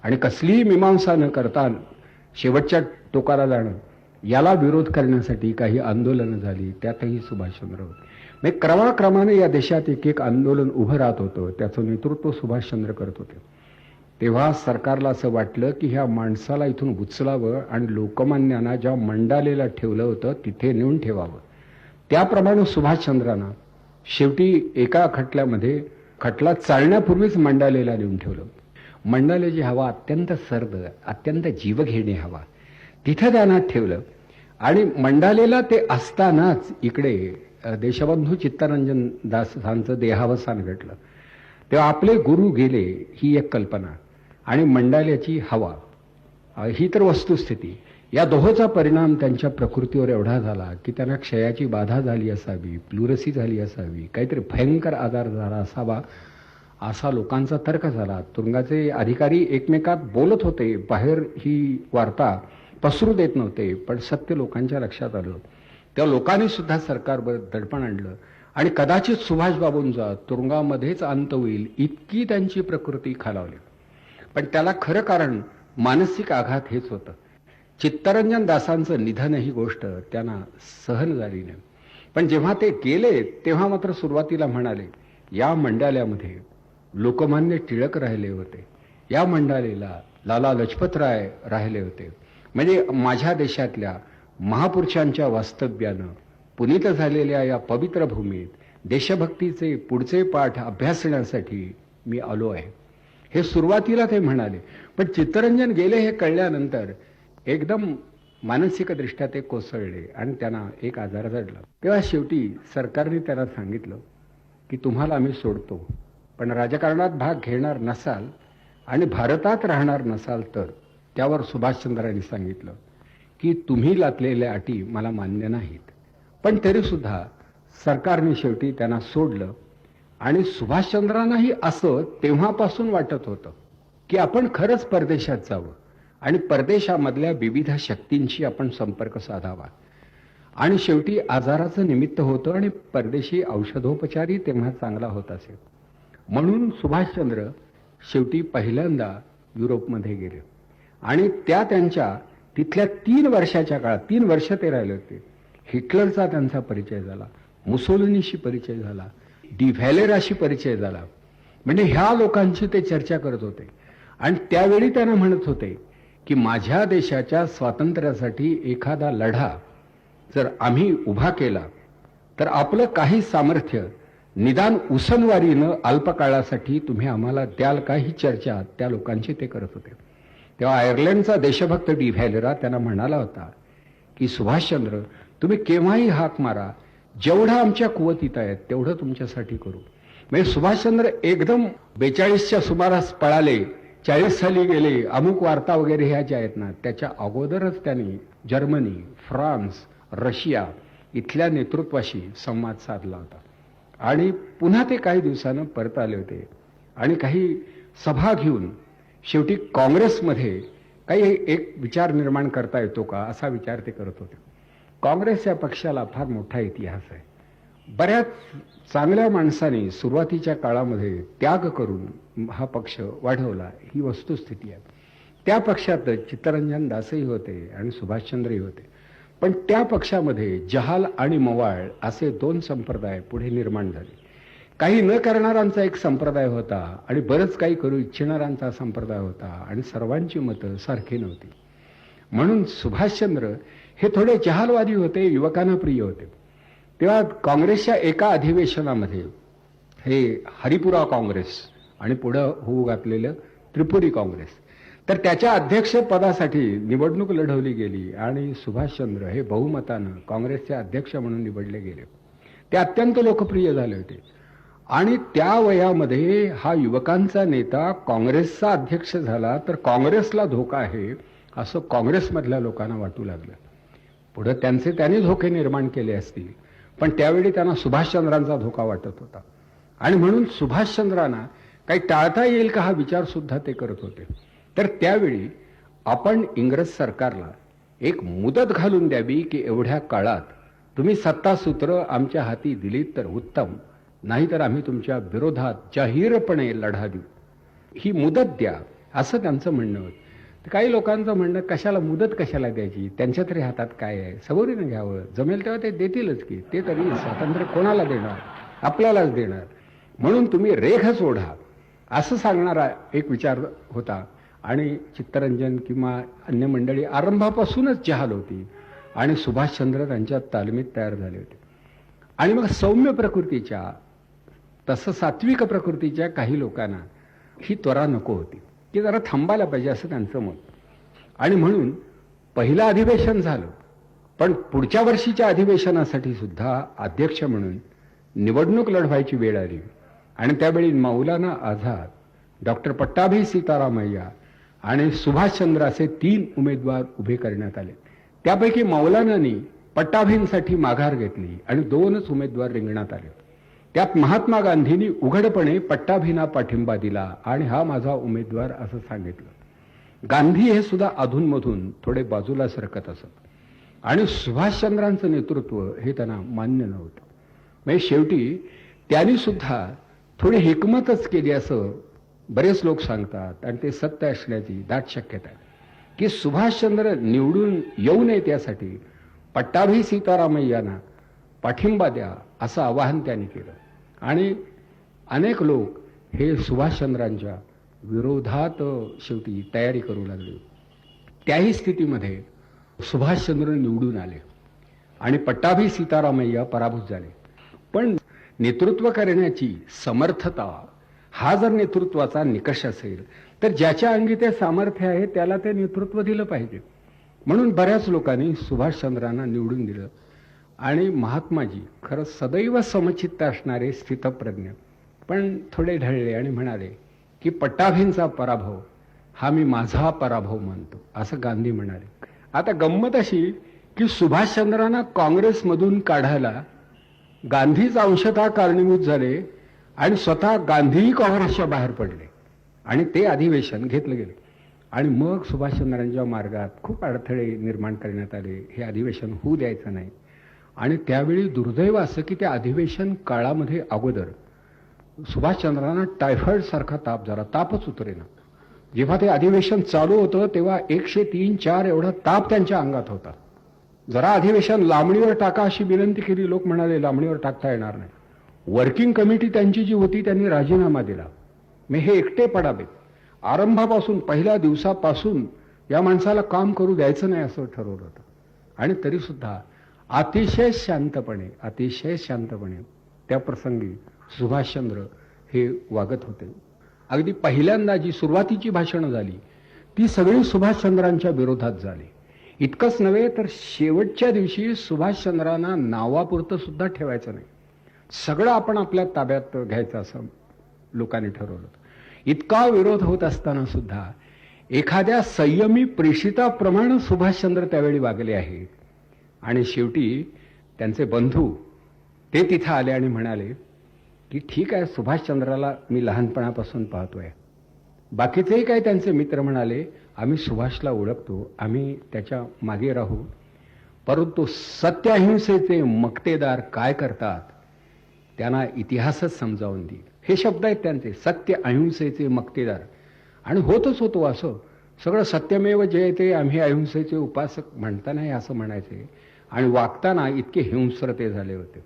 आणि कसलीही मीमांसा न करता शेवटच्या टोकाला जाणं, याला विरोध करण्यासाठी काही आंदोलनं झाली. त्यातही सुभाषचंद्र होते. म्हणजे क्रमाक्रमाने या देशात एक आंदोलन उभं राहत होतं. त्याचं नेतृत्व सुभाषचंद्र करत होते. तेव्हा सरकारला असं वाटलं की ह्या माणसाला इथून उचलावं आणि लोकमान्यांना ज्या मंडालेला ठेवलं होतं तिथे नेऊन ठेवावं. त्याप्रमाणे सुभाषचंद्रांना शेवटी एका खटला चालण्यापूर्वीच मंडालेला नेऊन ठेवलं. मंडालेची हवा अत्यंत सर्द, अत्यंत जीवघेणी हवा, तिथं त्यांना ठेवलं. आणि मंडालेला ते असतानाच इकडे देशबंधू चित्तरंजन दासांचं देहावसान घडलं. तेव्हा आपले गुरु गेले ही एक कल्पना आणि मंडाल्याची हवा ही तर वस्तुस्थिती, या दोहोचा परिणाम त्यांच्या प्रकृतीवर एवढा झाला की त्यांना क्षयाची बाधा झाली असावी, प्लुरसी झाली असावी, काहीतरी भयंकर आजार झाला असावा असा लोकांचा तर्क झाला. तुरुंगाचे अधिकारी एकमेकात बोलत होते, बाहेर ही वार्ता पसरू देत नव्हते, पण सत्य लोकांच्या लक्षात आलं. त्या लोकांनी सुद्धा सरकारवर दडपण आणलं आणि कदाचित सुभाषबाबूंचा तुरुंगामध्येच अंत होईल इतकी त्यांची प्रकृती खालावली. पण त्याला खरं कारण मानसिक आघात हेच होतं. चित्तरंजन दासांचं निधन ही गोष्ट त्यांना सहन झाली नाही. पण जेव्हा ते गेले तेव्हा मात्र सुरुवातीला म्हणाले, या मंडाल्यामध्ये लोकमान्य टिळक राहिले होते, या मंडालीला लाला लजपतराय राहिले होते. म्हणजे माझ्या देशातल्या महापुरुषांच्या वास्तव्यानं पुनीत झालेल्या या पवित्र भूमीत देशभक्तीचे पुढचे पाठ अभ्यासण्यासाठी मी आलो आहे, हे सुरुवातीला ते म्हणाले. पण चित्तरंजन गेले हे कळल्यानंतर एकदम मानसिकदृष्ट्या ते कोसळले आणि त्यांना एक आजार जडला. तेव्हा शेवटी सरकारने त्यांना सांगितलं की तुम्हाला आम्ही सोडतो, पण राजकारणात भाग घेणार नसाल आणि भारतात राहणार नसाल तर. त्यावर सुभाषचंद्रांनी सांगितलं की तुम्ही लादलेल्या अटी मला मान्य नाहीत. पण तरीसुद्धा सरकारने शेवटी त्यांना सोडलं. आणि सुभाषचंद्रांनाही असं तेव्हापासून वाटत होतं की आपण खरंच परदेशात जावं आणि परदेशामधल्या विविध शक्तींशी आपण संपर्क साधावा. आणि शेवटी आजाराचं निमित्त होतं आणि परदेशी औषधोपचारही तेव्हा चांगला होत असेल. म्हणून सुभाषचंद्र शेवटी पहिल्यांदा युरोपमध्ये गेले आणि त्यांच्या तिथल्या 3 वर्षाच्या काळात 3 वर्ष ते राहिले होते. हिटलरचा त्यांचा परिचय झाला, मुसोलिनीशी परिचय झाला, डी व्हॅलेराशी परिचय झाला. म्हणजे ह्या लोकांची ते चर्चा करत होते आणि त्यावेळी त्यांना म्हणत होते की माझ्या देशाच्या स्वातंत्र्यासाठी एखादा लढा जर आम्ही उभा केला तर आपलं काही सामर्थ्य निदान उसनवारीनं अल्पकाळासाठी तुम्ही आम्हाला द्याल का, ही चर्चा त्या लोकांची ते करत होते. तेव्हा आयर्लंडचा देशभक्त डी व्हॅलेरा त्यांना म्हणाला होता की सुभाषचंद्र तुम्ही केव्हाही हाक मारा, जेवढा आमच्या कुवतीत आहेत तेवढं तुमच्यासाठी करू. म्हणजे सुभाषचंद्र एकदम 42च्या सुमारास पळाले, 40 साली गेले, अमुक वार्ता वगैरे ह्या ज्या आहेत ना, त्याच्या अगोदरच त्यांनी जर्मनी, फ्रान्स, रशिया इथल्या नेतृत्वाशी संवाद साधला होता. आणि पुन्हा ते काही दिवसानं परत आले होते आणि काही सभा घेऊन शेवटी काँग्रेसमध्ये काही एक विचार निर्माण करता येतो का असा विचार ते करत होते. काँग्रेस या पक्षाला फार मोठा इतिहास आहे. बऱ्याच चांगल्या माणसांनी सुरुवातीच्या काळामध्ये त्याग करून हा पक्ष वाढवला, ही वस्तुस्थिती आहे. त्या पक्षात चित्तरंजन दासही होते आणि सुभाषचंद्रही होते. पण त्या पक्षामध्ये जहाल आणि मवाळ असे 2 संप्रदाय पुढे निर्माण झाले. काही न करणाऱ्यांचा एक संप्रदाय होता आणि बरंच काही करू इच्छिणाऱ्यांचा संप्रदाय होता आणि सर्वांची मतं सारखी नव्हती. म्हणून सुभाषचंद्र हे थोडे जहालवादी होते, युवकांना प्रिय होते. तेव्हा काँग्रेसच्या एका अधिवेशनामध्ये हे हरिपुरा काँग्रेस आणि पुढं होऊ घातलेलं त्रिपुरी काँग्रेस, तर त्याच्या अध्यक्षपदासाठी निवडणूक लढवली गेली आणि सुभाषचंद्र हे बहुमतानं काँग्रेसचे अध्यक्ष म्हणून निवडले गेले. ते अत्यंत लोकप्रिय झाले होते आणि त्या वयामध्ये हा युवकांचा नेता काँग्रेसचा अध्यक्ष झाला तर काँग्रेसला धोका आहे असं काँग्रेसमधल्या लोकांना वाटू लागलं. पुढे त्यांनी धोके निर्माण केले असतील, पण त्यावेळी त्यांना सुभाषचंद्रांचा धोका वाटत होता आणि म्हणून सुभाषचंद्रांना काही टाळता येईल का हा विचार सुद्धा ते करत होते. तर त्यावेळी आपण इंग्रज सरकारला एक मुदत घालून द्यावी की एवढ्या काळात तुम्ही सत्तासूत्र आमच्या हाती दिलीत तर उत्तम, नाहीतर आम्ही तुमच्या विरोधात जाहीरपणे लढा देऊ, ही मुदत द्या, असं त्यांचं म्हणणं होतं. काही लोकांचं म्हणणं कशाला मुदत कशाला द्यायची, त्यांच्या तरी हातात काय आहे, सबुरीनं घ्यावं, जमेल तेव्हा ते देतीलच की, ते तरी स्वातंत्र्य कोणाला देणार, आपल्यालाच देणार, म्हणून तुम्ही रेघ सोडा असं सांगणारा एक विचार होता. आणि चित्तरंजन किंवा अन्य मंडळी आरंभापासूनच जहाल होती आणि सुभाषचंद्र त्यांच्या तालमीत तयार झाले होते. आणि मग सौम्य प्रकृतीच्या तसं सात्विक प्रकृतीच्या काही लोकांना ही त्वरा नको होती की जरा थांबायला पाहिजे असं त्यांचं मत. आणि म्हणून पहिलं अधिवेशन झालं, पण पुढच्या वर्षीच्या अधिवेशनासाठी सुद्धा अध्यक्ष म्हणून निवडणूक लढवायची वेळ आली आणि त्यावेळी मौलाना आझाद, डॉक्टर पट्टाभी सीतारामय्या आणि सुभाषचंद्र असे 3 उमेदवार उभे करण्यात आले. त्यापैकी मौलानांनी पट्टाभींसाठी माघार घेतली आणि 2च उमेदवार रिंगणात आले. त्यात महात्मा गांधींनी उघडपणे पट्टाभींना पाठिंबा दिला आणि हा माझा उमेदवार असं सांगितलं. गांधी हे सुद्धा अधूनमधून थोडे बाजूला सरकत असत आणि सुभाषचंद्रांचं नेतृत्व हे त्यांना मान्य नव्हतं. म्हणजे शेवटी त्यांनी सुद्धा थोडी हिकमतच केली असं बरेच लोक सांगतात आणि ते सत्य असण्याची दाट शक्यता आहे की सुभाषचंद्र निवडून येऊ नये त्यासाठी पट्टाभी सीतारामय्यांना पाठिंबा द्या असं आवाहन त्यांनी केलं. आणि अनेक लोक हे सुभाषचंद्रांच्या विरोधात शेवटी तयारी करू लागले. त्याही स्थितीमध्ये सुभाषचंद्र निवडून आले आणि पट्टाभी सीतारामय्या पराभूत झाले. पण नेतृत्व करण्याची समर्थता हा जर नेतृत्वाचा निकष असेल तर ज्याच्या अंगी ते सामर्थ्य आहे त्याला ते नेतृत्व दिलं पाहिजे. म्हणून बऱ्याच लोकांनी सुभाषचंद्रांना निवडून दिलं. आणि महात्माजी खरं सदैव समचित्त असणारे स्थितप्रज्ञ पण थोडे ढळले आणि म्हणाले की पट्टाभींचा पराभव हा मी माझा पराभव मानतो, असं गांधी म्हणाले. आता गंमत अशी की सुभाषचंद्रांना काँग्रेसमधून काढायला गांधीच अंशतः कारणीभूत झाले आणि स्वतः गांधीही काँग्रेसच्या बाहेर पडले आणि ते अधिवेशन घेतलं गेलं. आणि मग सुभाषचंद्रांच्या मार्गात खूप अडथळे निर्माण करण्यात आले. हे अधिवेशन होऊ द्यायचं नाही. आणि त्यावेळी दुर्दैव असं की त्या अधिवेशन काळामध्ये अगोदर सुभाषचंद्रांना टायफॉइड सारखा ताप झाला, तापच उतरेना. जेव्हा ते अधिवेशन चालू होतं तेव्हा 103-4 एवढा ताप त्यांच्या अंगात होता. जरा अधिवेशन लांबणीवर टाका अशी विनंती केली, लोक म्हणाले लांबणीवर टाकता येणार नाही. वर्किंग कमिटी त्यांची जी होती त्यांनी राजीनामा दिला. मी हे एकटे पडावे, आरंभापासून पहिल्या दिवसापासून या माणसाला काम करू द्यायचं नाही असं ठरवलं होतं. आणि तरी सुद्धा अतिशय शांतपणे त्या प्रसंगी सुभाषचंद्र हे वागत होते. अगदी पहिल्यांदा जी सुरुवातीची भाषणं झाली ती सगळी सुभाषचंद्रांच्या विरोधात झाली. इतकंच नव्हे तर शेवटच्या दिवशी सुभाषचंद्रांना नावापुरतं सुद्धा ठेवायचं नाही, सगळं आपण आपल्या ताब्यात घ्यायचं असं लोकांनी ठरवलं. इतका विरोध होत असताना सुद्धा एखाद्या संयमी प्रेषिताप्रमाणे सुभाषचंद्र त्यावेळी वागले आहेत. आणि शेवटी त्यांचे बंधू ते तिथे आले आणि म्हणाले की ठीक आहे, सुभाषचंद्राला मी लहानपणापासून पाहतोय. बाकीचेही काय त्यांचे मित्र म्हणाले आम्ही सुभाषला ओळखतो, आम्ही त्याच्या मागे राहू, परंतु सत्य अहिंसेचे मक्तेदार काय करतात त्यांना इतिहासच समजावून देईल. हे शब्द आहेत त्यांचे, सत्य अहिंसेचे मक्तेदार. आणि होतच होतो असं सगळं सत्यमेव जयते, आम्ही अहिंसेचे उपासक म्हणता नाही असं म्हणायचे. आणि वागताना इतके हिंस्रते झाले होते.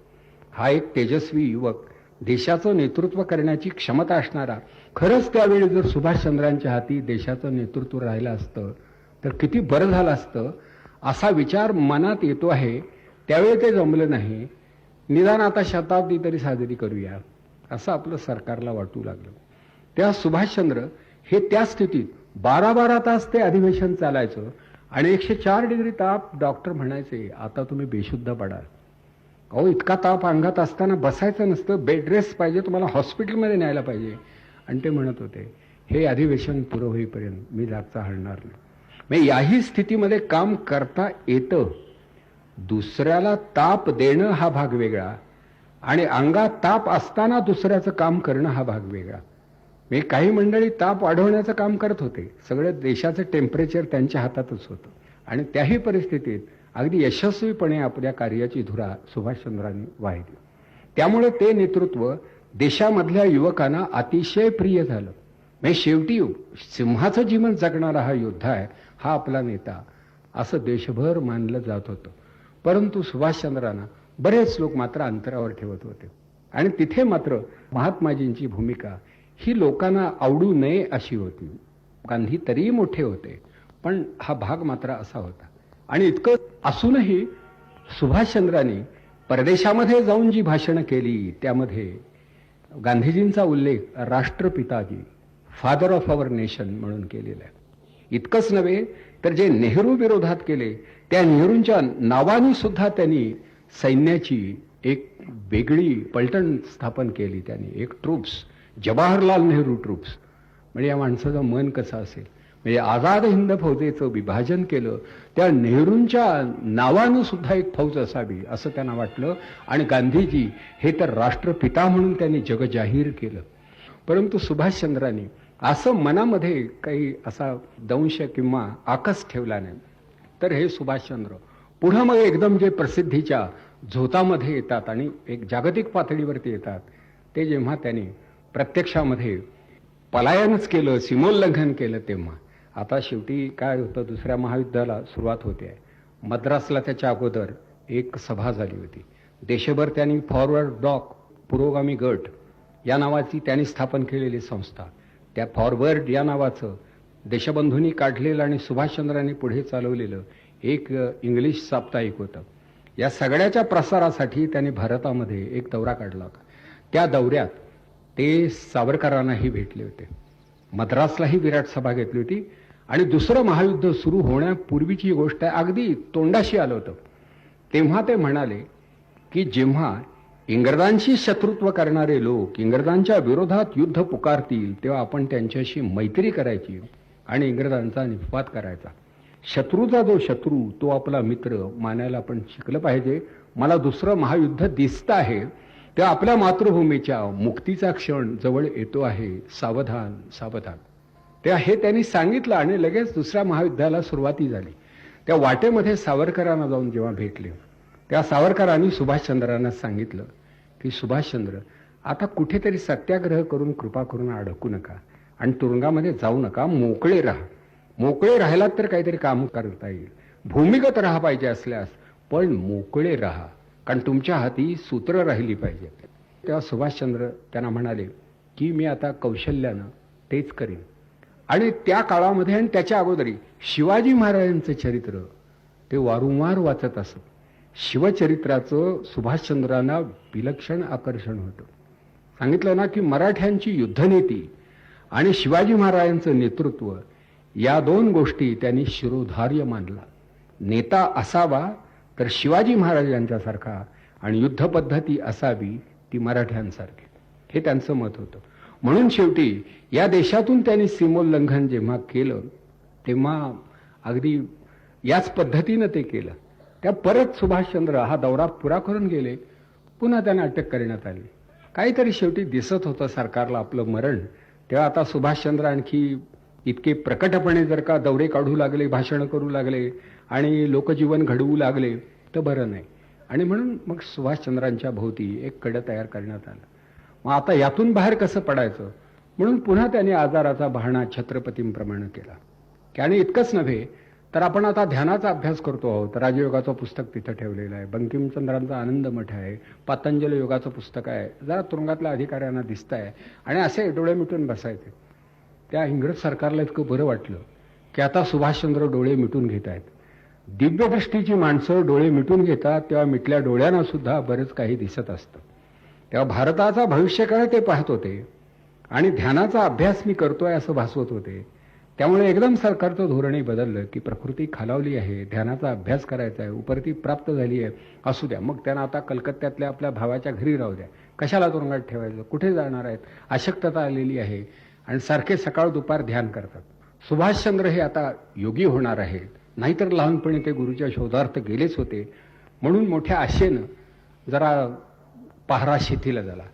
हा एक तेजस्वी युवक, देशाचं नेतृत्व करण्याची क्षमता असणारा, खरंच त्यावेळी जर सुभाषचंद्रांच्या हाती देशाचं नेतृत्व राहिलं असतं तर किती बरं झालं असतं असा विचार मनात येतो आहे. त्यावेळी ते जमलं नाही. निदान आता शताब्दी तरी साजरी करूया असं आपलं सरकारला वाटू लागलं. त्या सुभाषचंद्र हे त्या स्थितीत 12-12 तास ते अधिवेशन चालायचं आणि 104 डिग्री ताप, डॉक्टर म्हणायचे आता तुम्ही बेशुद्ध पडाल. अहो इतका ताप अंगात असताना बसायचं नसतं, बेड रेस्ट पाहिजे, तुम्हाला हॉस्पिटलमध्ये न्यायला पाहिजे. आणि ते म्हणत होते हे अधिवेशन पुरं होईपर्यंत मी जागचा हलणार नाही. म्हणजे याही स्थितीमध्ये काम करता येतं. दुसऱ्याला ताप देणं हा भाग वेगळा आणि अंगात ताप असताना दुसऱ्याचं काम करणं हा भाग वेगळा. म्हणजे काही मंडळी ताप वाढवण्याचं काम करत होते, सगळं देशाचं टेम्परेचर त्यांच्या हातातच होतं आणि त्याही परिस्थितीत अगदी यशस्वीपणे आपल्या कार्याची धुरा सुभाषचंद्रांनी वाहिली. त्यामुळे ते नेतृत्व देशामधल्या युवकांना अतिशय प्रिय झालं. म्हणजे शेवटी सिंहाचं जीवन जगणारा हा योद्धा आहे, हा आपला नेता असं देशभर मानलं जात होतं. परंतु सुभाषचंद्रांना बरेच लोक मात्र अंतरावर ठेवत होते आणि तिथे मात्र महात्माजींची भूमिका ही लोकांना आवडू नये अशी होती. गांधी तरीही मोठे होते पण हा भाग मात्र असा होता. आणि इतकं असूनही सुभाषचंद्रांनी परदेशामध्ये जाऊन जी भाषणं केली त्यामध्ये गांधीजींचा उल्लेख राष्ट्रपिताजी, फादर ऑफ आवर नेशन म्हणून केलेला आहे. इतकंच नव्हे तर जे नेहरू विरोधात केले त्या नेहरूंच्या नावाने सुद्धा त्यांनी सैन्याची एक वेगळी पलटण स्थापन केली. त्यांनी एक ट्रूप्स, जवाहरलाल नेहरू ट्रूप्स. म्हणजे या माणसाचं मन कसं असेल. म्हणजे आझाद हिंद फौजेचं विभाजन केलं, त्या नेहरूंच्या नावानं सुद्धा एक फौज असावी असं त्यांना वाटलं आणि गांधीजी हे तर राष्ट्रपिता म्हणून त्यांनी जगजाहीर केलं. परंतु सुभाषचंद्रांनी असं मनामध्ये काही असा दंश किंवा आकस ठेवला नाही. तर हे सुभाषचंद्र पुढं मग एकदम जे प्रसिद्धीच्या झोतामध्ये येतात आणि एक जागतिक पातळीवरती येतात ते जेव्हा त्यांनी प्रत्यक्षामध्ये पलायनच केलं, सीमोल्लंघन केलं, तेव्हा आता शेवटी काय होतं, दुसऱ्या महायुद्धाला सुरुवात होते आहे. मद्रासला त्याच्या अगोदर एक सभा झाली होती. देशभर त्यांनी फॉरवर्ड ब्लॉक, पुरोगामी गट या नावाची त्यांनी स्थापन केलेली संस्था, त्या फॉरवर्ड या नावाचं देशबंधूंनी काढलेलं आणि सुभाषचंद्रांनी पुढे चालवलेलं एक इंग्लिश साप्ताहिक होतं. या सगळ्याच्या प्रसारासाठी त्यांनी भारतामध्ये एक दौरा काढला होता. त्या दौऱ्यात ते सावरकरांनाही भेटले होते, मद्रासलाही विराट सभा घेतली होती आणि दुसरं महायुद्ध सुरू होण्यापूर्वीची गोष्ट आहे, अगदी तोंडाशी आलं होतं. तेव्हा ते म्हणाले की जेव्हा इंग्रजांशी शत्रुत्व करणारे लोक इंग्रजांच्या विरोधात युद्ध पुकारतील तेव्हा आपण त्यांच्याशी मैत्री करायची आणि इंग्रजांचा निःपात करायचा. शत्रूचा जो शत्रू तो आपला मित्र मानायला आपण शिकलं पाहिजे. मला दुसरं महायुद्ध दिसतं आहे, तेव्हा आपल्या मातृभूमीच्या मुक्तीचा क्षण जवळ येतो आहे, सावधान सावधान. तेव्हा हे त्यांनी सांगितलं आणि लगेच दुसऱ्या महायुद्धाला सुरुवाती झाली. त्या वाटेमध्ये सावरकरांना जाऊन जेव्हा भेटले त्या सावरकरांनी सुभाषचंद्रांना सांगितलं की सुभाषचंद्र, आता कुठेतरी सत्याग्रह करून कृपा करून अडकू नका आणि तुरुंगामध्ये जाऊ नका, मोकळे राहा. मोकळे राहिलात तर काहीतरी काम करता येईल. भूमिगत राहा पाहिजे असल्यास, पण मोकळे राहा, कारण तुमच्या हाती सूत्र राहिली पाहिजे. तेव्हा सुभाषचंद्र त्यांना म्हणाले की मी आता कौशल्यानं तेच करीन. आणि त्या काळामध्ये आणि त्याच्या अगोदरी शिवाजी महाराजांचं चरित्र ते वारंवार वाचत असत. शिवचरित्राचं सुभाषचंद्रांना विलक्षण आकर्षण होतं. सांगितलं ना की मराठ्यांची युद्धनीती आणि शिवाजी महाराजांचं नेतृत्व या दोन गोष्टी त्यांनी शिरोधार्य मानला. नेता असावा तर शिवाजी महाराजांच्यासारखा आणि युद्धपद्धती असावी ती मराठ्यांसारखी, हे त्यांचं मत होतं. म्हणून शेवटी या देशातून त्यांनी सीमोल्लंघन जेव्हा केलं तेव्हा अगदी याच पद्धतीनं ते केलं. त्या परत सुभाषचंद्र हा दौरा पुरा करून गेले. पुन्हा त्यांना अटक करण्यात आली. काहीतरी शेवटी दिसत होतं सरकारला आपलं मरण. तेव्हा आता सुभाषचंद्र आणखी इतके प्रकटपणे जर का दौरे काढू लागले, भाषण करू लागले आणि लोकजीवन घडवू लागले तर बरं नाही. आणि म्हणून मग सुभाषचंद्रांच्या भोवती एक कड तयार करण्यात आलं. मग आता यातून बाहेर कसं पडायचं म्हणून पुन्हा त्यांनी आजाराचा बहाणा छत्रपतींप्रमाणे केला. आणि इतकंच नव्हे तर आपण आता ध्यानाचा अभ्यास करतो आहोत. राजयोगाचं पुस्तक तिथं ठेवलेलं आहे, बंकिमचंद्रांचा आनंद मठ आहे, पातंजल योगाचं पुस्तक आहे. जरा तुरुंगातल्या अधिकाऱ्यांना दिसत आहे आणि असे डोळे मिटून बसायचे. त्या इंग्रज सरकारला इतकं बरं वाटलं की आता सुभाषचंद्र डोळे मिटून घेत आहेत. दिव्यदृष्टीची माणसं डोळे मिटून घेतात तेव्हा मिटल्या डोळ्यांना सुद्धा बरंच काही दिसत असतं. तेव्हा भारताचा भविष्यकाळ ते पाहत होते आणि ध्यानाचा अभ्यास मी करतोय असं भासवत होते. त्यामुळे एकदम सरकारचं धोरणही बदललं की प्रकृती खालावली आहे, ध्यानाचा अभ्यास करायचा आहे, उपरती प्राप्त झाली आहे, असू द्या. मग त्यांना आता कलकत्त्यातल्या आपल्या भावाच्या घरी राहू द्या, कशाला तुरुंगात ठेवायचं, कुठे जाणार आहेत, अशक्तता आलेली आहे आणि सारखे सकाळ दुपार ध्यान करतात. सुभाषचंद्र हे आता योगी होणार आहेत, नाहीतर लहानपणी ते गुरुच्या शोधार्थ गेलेच होते. म्हणून मोठ्या आशेनं जरा पहारा शिथिल झाला.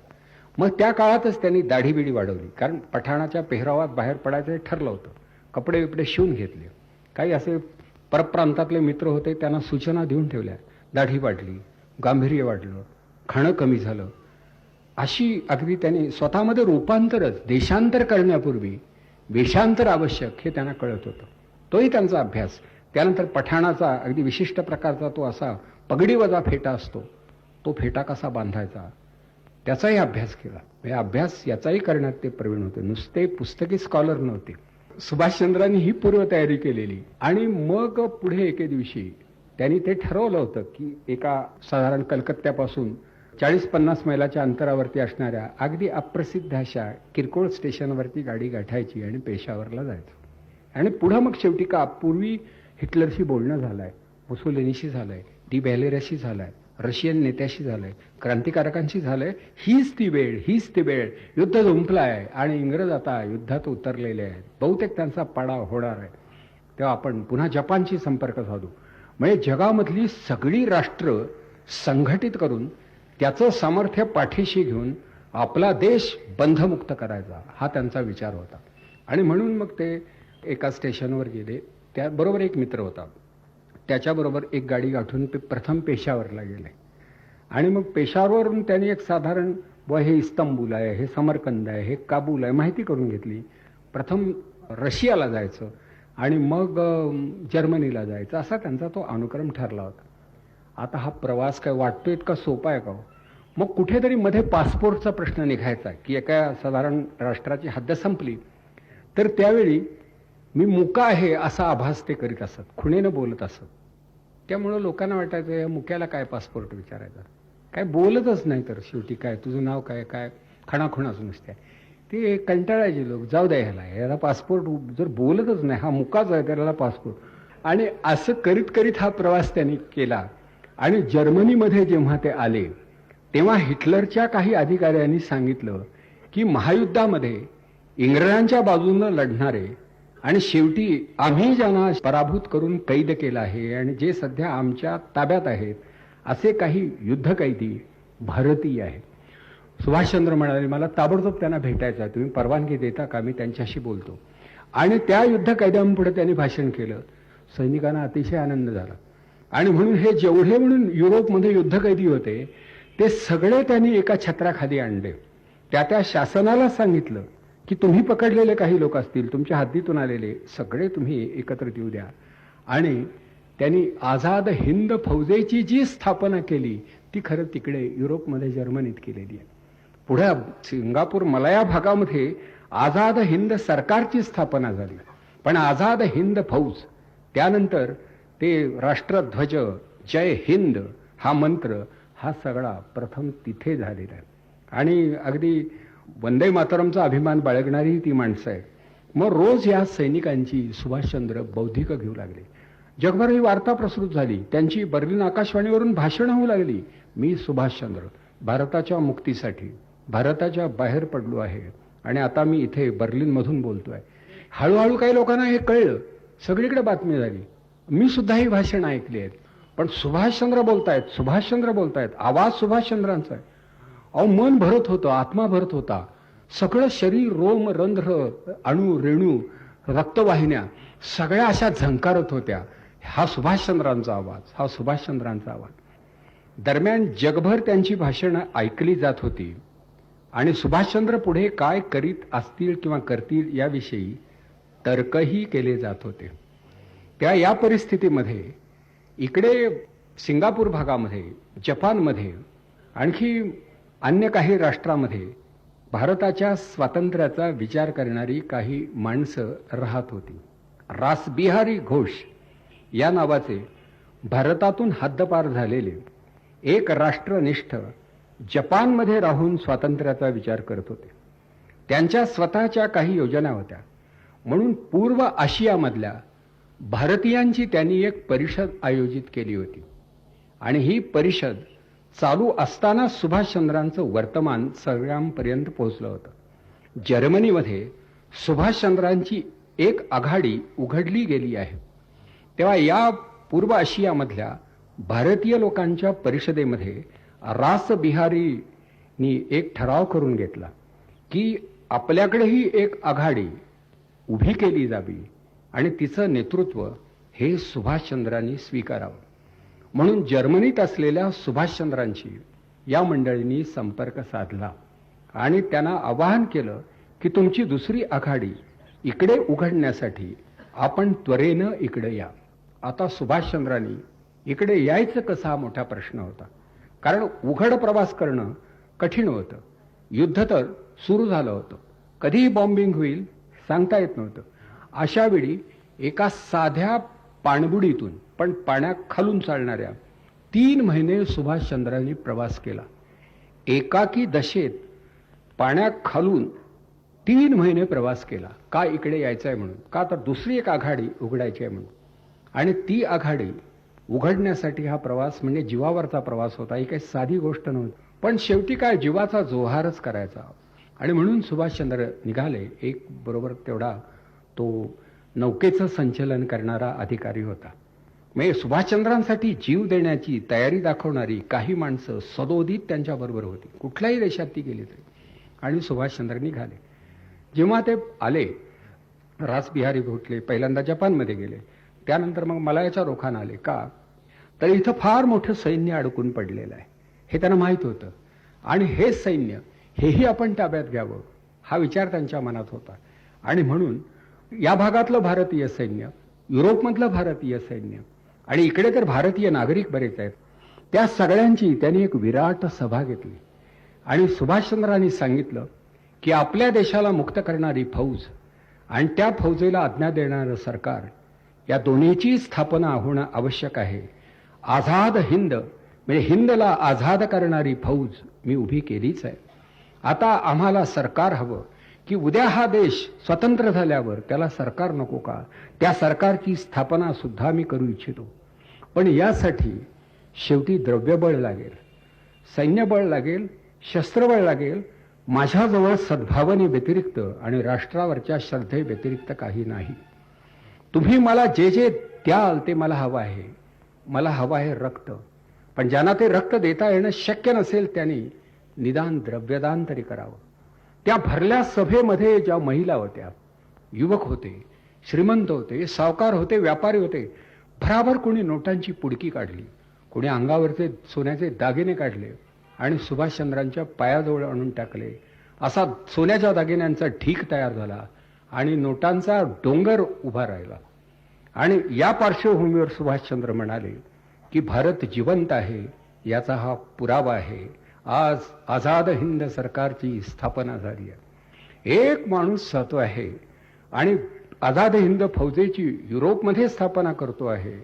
मग त्या काळातच त्यांनी दाढी बिडी वाढवली, कारण पठाणाच्या पेहरावात बाहेर पडायचं ठरलं होतं. कपडे बिपडे शिवून घेतले. काही असे परप्रांतातले मित्र होते त्यांना सूचना देऊन ठेवल्या. दाढी वाढली, गांभीर्य वाढलं, खाणं कमी झालं. अशी अगदी त्यांनी स्वतःमध्ये रूपांतरच, देशांतर करण्यापूर्वी वेशांतर आवश्यक हे त्यांना कळत होतं. तोही त्यांचा अभ्यास. त्यानंतर पठाणाचा अगदी विशिष्ट प्रकारचा तो असा पगडी वजा फेटा असतो, तो फेटा कसा बांधायचा त्याचाही अभ्यास केला. हे अभ्यास याचाही करण्यात ते प्रवीण होते, नुसते पुस्तकी स्कॉलर नव्हते. सुभाषचंद्रांनी ही पूर्वतयारी केलेली. आणि मग पुढे एके दिवशी त्यांनी ते ठरवलं होतं की एका साधारण कलकत्त्यापासून 40-50 मैलाच्या अंतरावरती असणाऱ्या अगदी अप्रसिद्ध अशा किरकोळ स्टेशनवरती गाडी गाठायची आणि पेशावरला जायचं. आणि पुढं मग शेवटी का पूर्वी हिटलरशी बोलणं झालंय, मुसोलिनीशी झालंय, डी बॅलेराशी झालंय, रशियन नेत्याशी झालंय, क्रांतिकारकांशी झालंय. हीच ती वेळ. युद्ध जुंपलाय आणि इंग्रज आता युद्धात उतरलेले आहेत. बहुतेक त्यांचा पाडा होणार आहे. तेव्हा आपण पुन्हा जपानशी संपर्क साधू. म्हणजे जगामधली सगळी राष्ट्र संघटित करून त्याचं सामर्थ्य पाठीशी घेऊन आपला देश बंधमुक्त करायचा हा त्यांचा विचार होता. आणि म्हणून मग ते एका स्टेशनवर गेले. त्याबरोबर एक मित्र होता. त्याच्याबरोबर एक गाडी गाठून ते प्रथम पेशावरला गेले. आणि मग पेशावरवरून त्यांनी एक साधारण हे इस्तंबूल आहे, हे समरकंद आहे, हे काबूल आहे माहिती करून घेतली. प्रथम रशियाला जायचं आणि मग जर्मनीला जायचं असा त्यांचा तो अनुक्रम ठरला होता. आता हा प्रवास काय वाटतो इतका सोपा आहे का? मग कुठेतरी मध्ये पासपोर्टचा प्रश्न निघायचा की एका साधारण राष्ट्राची हद्द संपली तर त्यावेळी मी मुका आहे असा आभास ते करीत असत, खुणेनं बोलत असत. त्यामुळं लोकांना वाटायचं या मुक्याला काय पासपोर्ट विचारायचा, काय बोलतच नाही, तर शेवटी काय तुझं नाव काय, काय खणाखुणाच नुसत्या. ते कंटाळायचे लोक, जाऊ द्या याला पासपोर्ट, जर बोलतच नाही, हा मुकाच आहे त्याला पासपोर्ट. आणि असं करीत करीत हा प्रवास त्यांनी केला. आणि जर्मनीमध्ये जेव्हा ते आले तेव्हा हिटलरच्या काही अधिकाऱ्यांनी सांगितलं की महायुद्धामध्ये इंग्रजांच्या बाजूनं लढणारे आणि शेवटी आम्ही ज्यांना पराभूत करून कैद केलं आहे आणि जे सध्या आमच्या ताब्यात आहेत असे काही युद्धकैदी भारतीय आहेत. सुभाषचंद्र म्हणाले मला ताबडतोब त्यांना भेटायचं आहे, तुम्ही परवानगी देता का, मी त्यांच्याशी बोलतो. आणि त्या युद्धकैद्यांपुढे त्यांनी भाषण केलं. सैनिकांना अतिशय आनंद झाला. आणि म्हणून हे जेवढे म्हणून युरोपमध्ये युद्धकैदी होते ते सगळे त्यांनी एका छत्राखाली आणले. त्या शासनाला सांगितलं की तुम्ही पकडलेले काही लोक असतील तुमच्या हद्दीतून आलेले सगळे तुम्ही एकत्रित येऊ द्या. आणि त्यांनी आझाद हिंद फौजेची जी स्थापना केली ती खरं तिकडे युरोपमध्ये जर्मनीत केलेली आहे. पुढे सिंगापूर मलाया भागामध्ये आझाद हिंद सरकारची स्थापना झाली. पण आझाद हिंद फौज त्यानंतर ते राष्ट्रध्वज जय हिंद हा मंत्र हा सगळा प्रथम तिथे झालेला आहे. आणि अगदी वंदे मातरमचा अभिमान बाळगणारी ती माणसं आहेत. मग रोज या सैनिकांची सुभाषचंद्र बौद्धिक घेऊ लागले. जगभर ही वार्ता प्रसृत झाली. त्यांची बर्लिन आकाशवाणीवरून भाषणं होऊ लागली. मी सुभाषचंद्र भारताच्या मुक्तीसाठी भारताच्या बाहेर पडलो आहे आणि आता मी इथे बर्लिनमधून बोलतोय. हळूहळू काही लोकांना हे कळलं, सगळीकडे बातमी झाली. मी सुद्धा ही भाषण ऐकली आहेत. पण सुभाषचंद्र बोलतायत, सुभाषचंद्र बोलतायत, आवाज सुभाषचंद्रांचा आहे. अहो मन भरत होतं, आत्मा भरत होता, सगळं शरीर, रोम, रंध्र, अणू, रेणू, रक्तवाहिन्या सगळ्या अशा झंकारत होत्या. हा सुभाषचंद्रांचा आवाज, हा सुभाषचंद्रांचा आवाज. दरम्यान जगभर त्यांची भाषणं ऐकली जात होती आणि सुभाषचंद्र पुढे काय करीत असतील किंवा करतील याविषयी तर्कही केले जात होते. या परिस्थितीमध्ये इकडे सिंगापूर भागामध्ये, जपानमध्ये, आणखी अन्य काही राष्ट्रामध्ये भारताच्या स्वातंत्र्याचा विचार करणारी काही माणसं राहत होती. रासबिहारी घोष या नावाचे भारतातून हद्दपार झालेले एक राष्ट्रनिष्ठ जपानमध्ये राहून स्वातंत्र्याचा विचार करत होते. त्यांच्या स्वतःच्या काही योजना होत्या. म्हणून पूर्व आशियामधल्या भारतीयांची त्यांनी एक परिषद आयोजित केली होती. आणि ही परिषद चालू असताना सुभाषचंद्रांचं वर्तमान सगळ्यांपर्यंत पोहोचलं होतं. जर्मनीमध्ये सुभाषचंद्रांची एक आघाडी उघडली गेली आहे. तेव्हा या पूर्व आशियामधल्या भारतीय लोकांच्या परिषदेमध्ये रासबिहारींनी एक ठराव करून घेतला की आपल्याकडेही एक आघाडी उभी केली जावी आणि तिचं नेतृत्व हे सुभाषचंद्रांनी स्वीकारावं. म्हणून जर्मनीत असलेल्या सुभाषचंद्रांशी या मंडळींनी संपर्क साधला आणि त्यांना आवाहन केलं की तुमची दुसरी आघाडी इकडे उघडण्यासाठी आपण त्वरेनं इकडे या. आता सुभाषचंद्रांनी इकडे यायचं कसं हा मोठा प्रश्न होता. कारण उघड प्रवास करणं कठीण होतं. युद्ध तर सुरू झालं होतं, कधीही बॉम्बिंग होईल सांगता येत नव्हतं. अशा वेळी एका साध्या पाणबुडीतून पण पाण्याखालून चालणाऱ्या 3 महिने सुभाषचंद्रांनी प्रवास केला. एकाकी दशेत पाण्याखालून 3 महिने प्रवास केला. का इकडे यायचं आहे म्हणून, का तर दुसरी एक आघाडी उघडायची आहे म्हणून. आणि ती आघाडी उघडण्यासाठी हा प्रवास म्हणजे जीवावरचा प्रवास होता. ही काही साधी गोष्ट नव्हती. पण शेवटी काय जीवाचा जोहारच करायचा. आणि म्हणून सुभाषचंद्र निघाले. एक बरोबर तेवढा तो नौकेचं संचलन करणारा अधिकारी होता. म्हणजे सुभाषचंद्रांसाठी जीव देण्याची तयारी दाखवणारी काही माणसं सदोदित त्यांच्याबरोबर होती. कुठल्याही देशात ती गेली तरी. आणि सुभाषचंद्र निघाले. जेव्हा ते आले, रासबिहारी घोटले पहिल्यांदा जपानमध्ये गेले, त्यानंतर मग मलायाच्या रोखानं आले. का तर इथं फार मोठं सैन्य अडकून पडलेलं आहे हे त्यांना माहीत होतं. आणि हे सैन्य हेही आपण ताब्यात घ्यावं हा विचार त्यांच्या मनात होता. आणि म्हणून या भागातलं भारतीय सैन्य, युरोपमधलं भारतीय सैन्य आणि इकडे तर भारतीय नागरिक बरेच आहेत, त्या सगळ्यांची त्यांनी एक विराट सभा घेतली आणि सुभाषचंद्रांनी सांगितलं की आपल्या देशाला मुक्त करणारी फौज आणि त्या फौजेला आज्ञा देणारं सरकार या दोन्हीची स्थापना होणं आवश्यक आहे. आझाद हिंद म्हणजे हिंदला आझाद करणारी फौज मी उभी केलीच आहे. आता आम्हाला सरकार हवं की उद्या हा देश स्वतंत्र झाल्यावर त्याला सरकार नको का, त्या सरकारची स्थापना सुद्धा मी करू इच्छितो. पण यासाठी शेवटी द्रव्यबळ लागेल, सैन्यबळ लागेल, शस्त्रबळ लागेल. माझ्याजवळ सद्भावने व्यतिरिक्त आणि राष्ट्रावरच्या श्रद्धे व्यतिरिक्त काही नाही. तुम्ही मला जे जे द्याल ते मला हवं आहे. मला हवं आहे रक्त. पण ज्यांना ते रक्त देता येणं शक्य नसेल त्यांनी निदान द्रव्यदान तरी करावं. त्या भरल्या सभेमध्ये ज्या महिला होत्या, युवक होते, श्रीमंत होते, सावकार होते, व्यापारी होते, भराभर कोणी नोटांची पुडकी काढली, कोणी अंगावरचे सोन्याचे दागिने काढले आणि सुभाषचंद्रांच्या पायाजवळ आणून टाकले. असा सोन्याच्या दागिन्यांचा ढीक तयार झाला आणि नोटांचा डोंगर उभा राहिला. आणि या पार्श्वभूमीवर सुभाषचंद्र म्हणाले की भारत जिवंत आहे याचा हा पुरावा आहे. आज आझाद हिंद सरकारची स्थापना झाली आहे. एक माणूस जातो आहे आणि आझाद हिंद फौजेची युरोपमध्ये स्थापना करतो आहे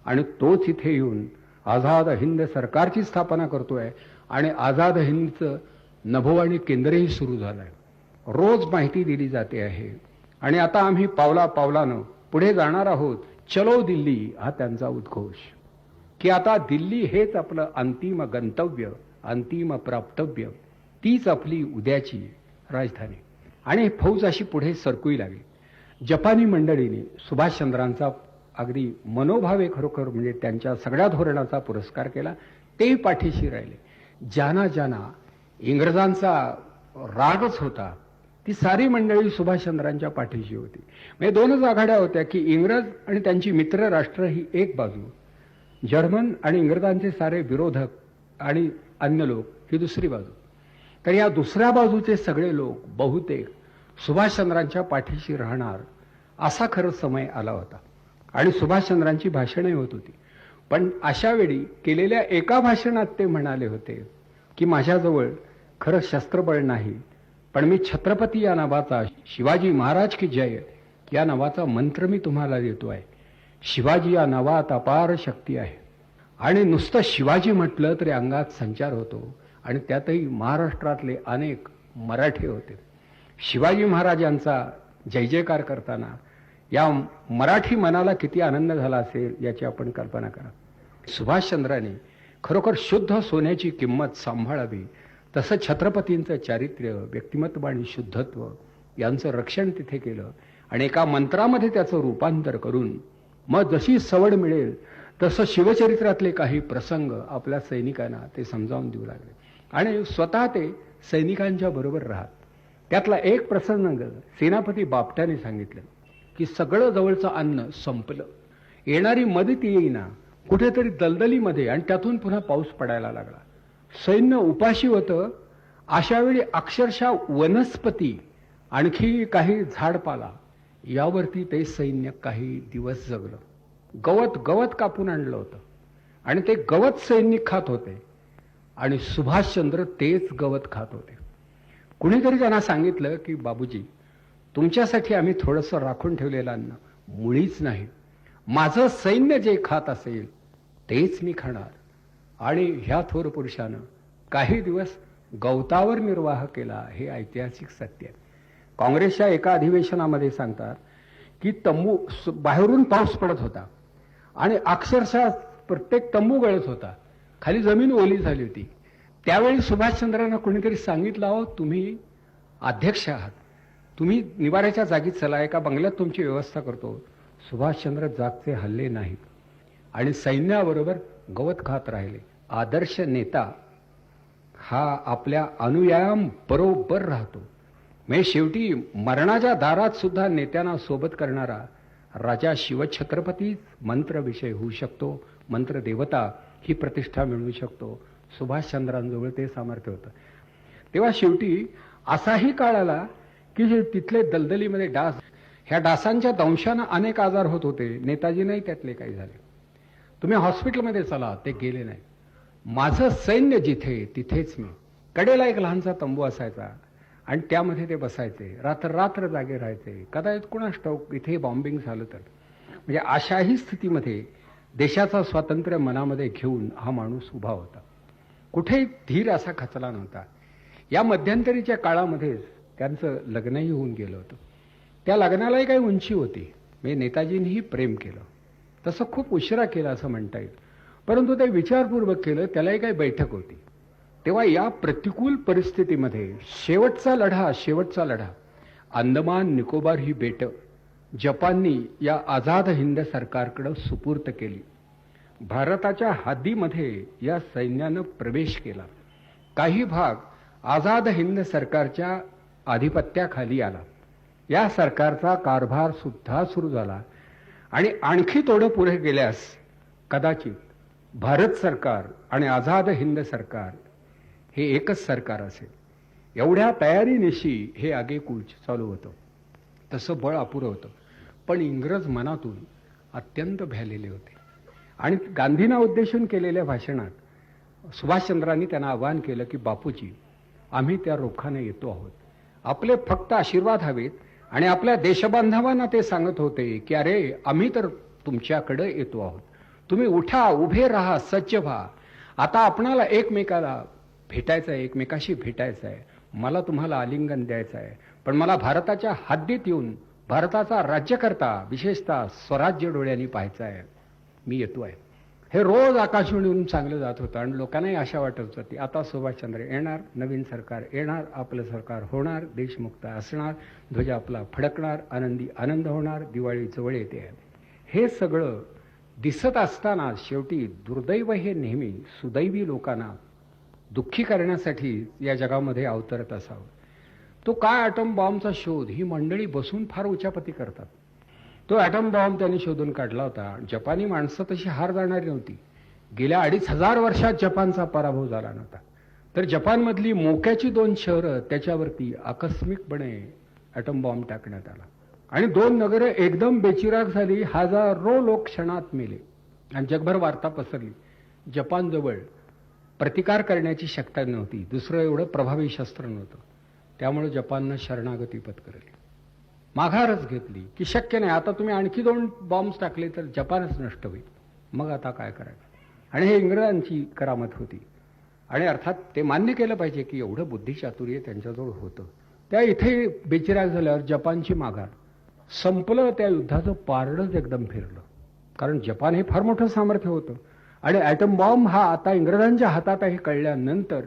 आणि तोच इथे येऊन आझाद हिंद सरकारची स्थापना करतोय आणि आझाद हिंदचं नभोवाणी केंद्रही सुरू झालंय. रोज माहिती दिली जाते आहे आणि आता आम्ही पावला पावलानं पुढे जाणार आहोत. चलो दिल्ली हा त्यांचा उद्घोष, की आता दिल्ली हेच आपलं अंतिम गंतव्य, अंतिम प्राप्तव्य, तीच आपली उद्याची राजधानी. आणि फौज अशी पुढे सरकू लागली. जपानी मंडळीने सुभाषचंद्रांचा अगदी मनोभावे खरोखर म्हणजे त्यांच्या सगळ्या धोरणाचा पुरस्कार केला. तेही पाठीशी राहिले. ज्यांना ज्यांना इंग्रजांचा रागच होता ती सारी मंडळी सुभाषचंद्रांच्या पाठीशी होती. म्हणजे दोनच आघाड्या होत्या की इंग्रज आणि त्यांची मित्र राष्ट्र ही एक बाजू, जर्मन आणि इंग्रजांचे सारे विरोधक आणि अन्य लोक ही दुसरी बाजू. तर या दुसऱ्या बाजूचे सगळे लोक बहुतेक सुभाषचंद्रांच्या पाठीशी राहणार असा खरं समय आला होता. आणि सुभाषचंद्रांची भाषणं होत होती. पण अशा वेळी केलेल्या एका भाषणात ते म्हणाले होते की माझ्याजवळ खरं शस्त्रबळ नाही, पण मी छत्रपती या नावाचा, शिवाजी महाराज की जय या नावाचा मंत्र मी तुम्हाला देतोय. शिवाजी या नावात अपार शक्ती आहे. आणि नुसतं शिवाजी म्हटलं तरी अंगात संचार होतो. आणि त्यातही महाराष्ट्रातले अनेक मराठी होते. शिवाजी महाराजांचा जय जयकार करताना या मराठी मनाला किती आनंद झाला असेल याची आपण कल्पना करा. सुभाषचंद्रांनी खरोखर शुद्ध सोन्याची किंमत सांभाळावी तसं छत्रपतींचं चारित्र्य, व्यक्तिमत्व आणि शुद्धत्व यांचं रक्षण तिथे केलं आणि एका मंत्रामध्ये त्याचं रूपांतर करून मग जशी सवड मिळेल तसं शिवचरित्रातले काही प्रसंग आपल्या सैनिकांना ते समजावून देऊ लागले आणि स्वतः ते सैनिकांच्या बरोबर राहत. त्यातला एक प्रसंग सेनापती बापटाने सांगितलं की सगळं जवळचं अन्न संपलं, येणारी मदत येईना, कुठेतरी दलदलीमध्ये आणि त्यातून पुन्हा पाऊस पडायला लागला, सैन्य उपाशी होतं. अशावेळी अक्षरशः वनस्पती आणखी काही झाडपाला यावरती ते सैन्य काही दिवस जगलं. गवत कापून आणलं होतं आणि ते गवत सैनिक खात होते आणि सुभाषचंद्र तेच गवत खात होते. कुणीतरी त्यांना सांगितलं की बाबूजी, तुमच्यासाठी आम्ही थोडंसं राखून ठेवलेलं अन्न मुळीच नाही. माझं सैन्य जे खात असेल तेच मी खाणार. आणि ह्या थोर पुरुषानं काही दिवस गवतावर निर्वाह केला. हे ऐतिहासिक सत्य आहे. काँग्रेसच्या एका अधिवेशनामध्ये सांगतात की तंबू बाहेरून पाऊस पडत होता आणि अक्षरशः प्रत्येक तंबू गळत होता, खाली जमीन ओली झाली होती. त्यावेळी सुभाषचंद्रांना कोणीतरी सांगितलं, अहो तुम्ही अध्यक्ष आहात, तुम्ही निवाऱ्याच्या जागी चला, एका बंगल्यात तुमची व्यवस्था करतो. सुभाषचंद्र जागचे हल्ले नाहीत आणि सैन्याबरोबर गवत खात राहिले. आदर्श नेता हा आपल्या अनुयायांम बरोबर राहतो. म्हणजे शेवटी मरणाच्या दारात सुद्धा नेत्यांना सोबत करणारा राजा शिवछत्रपती मंत्रविषय होऊ शकतो, मंत्र देवता ही प्रतिष्ठा मिळवू शकतो. सुभाषचंद्रांजवळ ते सामर्थ्य होतं. तेव्हा शेवटी असाही काळ आला की तिथले दलदलीमध्ये डास, ह्या डासांच्या दंशानं अनेक आजार होत होते. नेताजी नाही त्यातले काही झाले. तुम्ही हॉस्पिटलमध्ये चला, ते गेले नाही. माझं सैन्य जिथे तिथेच मी. कडेला एक लहानसा तंबू असायचा आणि त्यामध्ये ते बसायचे, रात्र रात्र जागे राहायचे. कदाचित कुणास ठाऊक इथे बॉम्बिंग झालं तर. म्हणजे अशाही स्थितीमध्ये देशाचं स्वातंत्र्य मनामध्ये घेऊन हा माणूस उभा होता. कुठेही धीर असा खचला नव्हता. या मध्यंतरीच्या काळामध्येच त्यांचं लग्नही होऊन गेलं होतं. त्या लग्नालाही काही उंची होती. म्हणजे नेताजींनीही प्रेम केलं, तसं खूप उशिरा केलं असं म्हणता येईल, परंतु ते विचारपूर्वक केलं. त्यालाही काही बैठक होती. तेव्हा या प्रतिकूल परिस्थितीमध्ये शेवटचा लढा अंदमान निकोबार ही बेटं जपाननी या आझाद हिंद सरकारकडे सुपूर्त केली. भारताच्या हद्दीमध्ये या सैन्यानं प्रवेश केला. काही भाग आझाद हिंद सरकारच्या आधिपत्याखाली आला. या सरकारचा कारभार सुद्धा सुरू झाला आणि आणखी थोडं पुढे गेल्यास कदाचित भारत सरकार आणि आझाद हिंद सरकार हे एकच सरकार असेल. एवढ्या तयारीनिशी हे आगेकूच चालू होतं. तसं बळ अपुरं होतं. पण इंग्रज मनातून अत्यंत भ्यालेले होते आणि गांधींना उद्देशून केलेल्या भाषणात सुभाषचंद्रांनी त्यांना आवाहन केलं की बापूजी, आम्ही त्या रोखाने येतो आहोत. आपले फक्त आशीर्वाद हवेत. आणि आपल्या देशबांधवांना ते सांगत होते की अरे, आम्ही तर तुमच्याकडे येतो आहोत. तुम्ही उठा, उभे राहा, सज्ज व्हा. आता आपणाला एकमेकाला भेटायचं आहे, एकमेकाशी भेटायचं आहे. मला तुम्हाला आलिंगन द्यायचं आहे. पण मला भारताच्या हद्दीत येऊन भारताचा राज्यकर्ता, विशेषतः स्वराज्य डोळ्यांनी पाहायचं आहे. मी येतो आहे. हे रोज आकाशवाणीवरून चांगलं जात होतं आणि लोकांनाही आशा वाटत होती आता सुभाषचंद्र येणार, नवीन सरकार येणार, आपलं सरकार होणार, देशमुक्त असणार, ध्वज आपला फडकणार, आनंदी आनंद होणार, दिवाळी जवळ येते. हे सगळं दिसत असताना शेवटी दुर्दैव हे नेहमी सुदैवी लोकांना दुःखी करण्यासाठी या जगामध्ये अवतरत असावं. तो काय ॲटम बॉम्बचा शोध ही मंडळी बसून फार उचापती करतात. तो ॲटम बॉम्ब त्यांनी शोधून काढला होता. जपानी माणसं तशी हार जाणारी नव्हती. गेल्या 2500 वर्षात जपानचा पराभव झाला नव्हता. तर जपानमधली मोक्याची 2 शहरं त्याच्यावरती आकस्मिकपणे ॲटम बॉम्ब टाकण्यात आला आणि 2 नगरं एकदम बेचिराग झाली. हजारो लोक क्षणात मेले आणि जगभर वार्ता पसरली. जपानजवळ प्रतिकार करण्याची शक्ती नव्हती. दुसरं एवढं प्रभावी शस्त्र नव्हतं. त्यामुळे जपाननं शरणागती पत्करली, माघारच घेतली की शक्य नाही, आता तुम्ही आणखी 2 बॉम्ब्स टाकले तर जपानच नष्ट होईल. मग आता काय करायचं. आणि हे इंग्रजांची करामत होती आणि अर्थात ते मान्य केलं पाहिजे की एवढं बुद्धिचातुर्य त्यांच्याजवळ होतं. त्या इथे बेचिराग झाल्यावर जपानची माघार संपलं. त्या युद्धाचं पारडंच एकदम फिरलं. कारण जपान हे फार मोठं सामर्थ्य होतं आणि ॲटम बॉम्ब हा आता इंग्रजांच्या हातात आहे कळल्यानंतर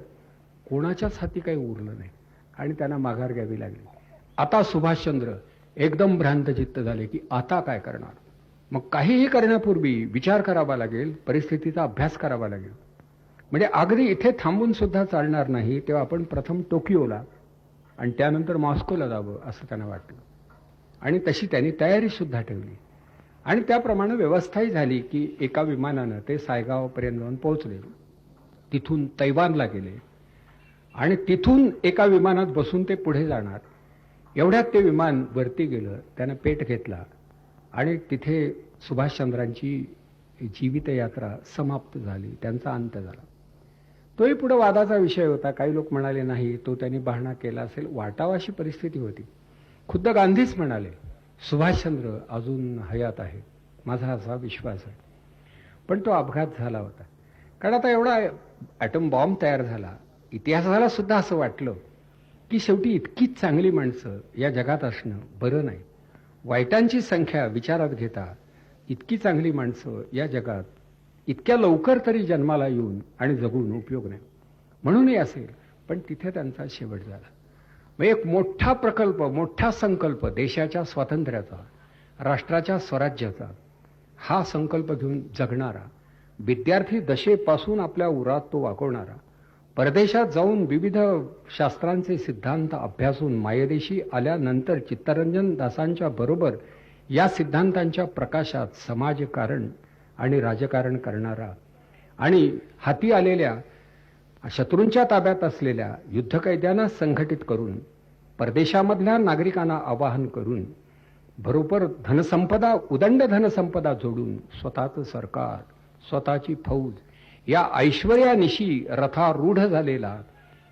कोणाच्याच हाती काही उरलं नाही आणि त्यांना माघार घ्यावी लागली. आता सुभाषचंद्र एकदम भ्रांतचित्त झाले की आता काय करणार. मग काहीही करण्यापूर्वी विचार करावा लागेल, परिस्थितीचा अभ्यास करावा लागेल. म्हणजे अगदी इथे थांबून सुद्धा चालणार नाही. तेव्हा आपण प्रथम टोकियोला आणि त्यानंतर मॉस्कोला जावं असं त्यांना वाटलं आणि तशी त्यांनी तयारी सुद्धा ठेवली आणि त्याप्रमाणे व्यवस्थाही झाली की एका विमानानं ते सायगावपर्यंत जाऊन पोहोचले. तिथून तैवानला गेले आणि तिथून एका विमानात बसून ते पुढे जाणार. एवढ्यात ते विमान वरती गेलं. त्यानं पेट घेतला आणि तिथे सुभाषचंद्रांची जीवितयात्रा समाप्त झाली. त्यांचा अंत झाला. तोही पुढे वादाचा विषय होता. काही लोक म्हणाले नाही, तो त्यांनी बहाणा केला असेल. वाटावा अशी परिस्थिती होती. खुद्द गांधीच म्हणाले सुभाषचंद्र अजून हयात आहे, माझा असा विश्वास आहे. पण तो अपघात झाला होता. कारण आता एवढा ॲटम बॉम्ब तयार झाला. इतिहासाला सुद्धा असं वाटलं की शेवटी इतकीच चांगली माणसं या जगात असणं बरं नाही. वाईटांची संख्या विचारात घेता इतकी चांगली माणसं या जगात इतक्या लवकर तरी जन्माला येऊन आणि जगून उपयोग नाही. म्हणूनही असेल, पण तिथे त्यांचा शेवट झाला. मग एक मोठा प्रकल्प, मोठा संकल्प देशाच्या स्वातंत्र्याचा, राष्ट्राच्या स्वराज्याचा, हा संकल्प घेऊन जगणारा, विद्यार्थी दशेपासून आपल्या उरात तो वाकवणारा, परदेशात जाऊन विविध शास्त्रांचे सिद्धांत अभ्यासून मायदेशी आल्यानंतर चित्तरंजन दासांच्या बरोबर या सिद्धांतांच्या प्रकाशात समाजकारण आणि राजकारण करणारा आणि हाती आलेल्या शत्रूंच्या ताब्यात असलेल्या युद्धकैद्यांना संघटित करून परदेशामधल्या नागरिकांना आवाहन करून बरोबर धनसंपदा, उदंड धनसंपदा जोडून स्वतःचं सरकार, स्वतःची फौज या ऐश्वर्यानिशी रथारूढ झालेला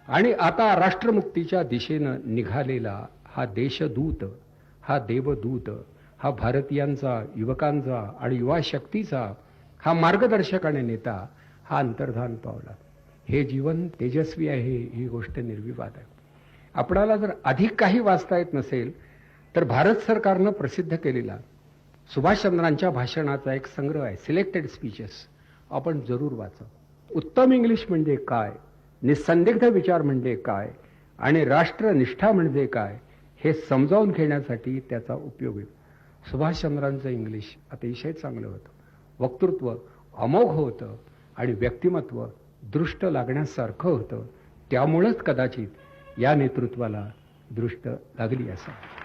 आणि आता राष्ट्रमुक्तीच्या दिशेनं निघालेला हा देशदूत, हा देवदूत, हा भारतीयांचा, युवकांचा आणि युवा शक्तीचा हा मार्गदर्शक आणि नेता, हा अंतर्धान पावला. हे जीवन तेजस्वी आहे, ही गोष्ट निर्विवाद आहे. आपणाला जर अधिक काही वाचता येत नसेल तर भारत सरकारनं प्रसिद्ध केलेला सुभाषचंद्रांच्या भाषणाचा एक संग्रह आहे, सिलेक्टेड स्पीचेस, आपण जरूर वाचा. उत्तम इंग्लिश म्हणजे काय, निसंदिग्ध विचार म्हणजे काय आणि राष्ट्रनिष्ठा म्हणजे काय हे समजावून घेण्यासाठी त्याचा उपयोग आहे. सुभाषचंद्रांचं इंग्लिश अतिशय चांगलं होतं, वक्तृत्व अमोघ होतं आणि व्यक्तिमत्व दृष्ट लागण्यासारखं होतं. त्यामुळेच कदाचित या नेतृत्वाला दृष्ट लागली असावी.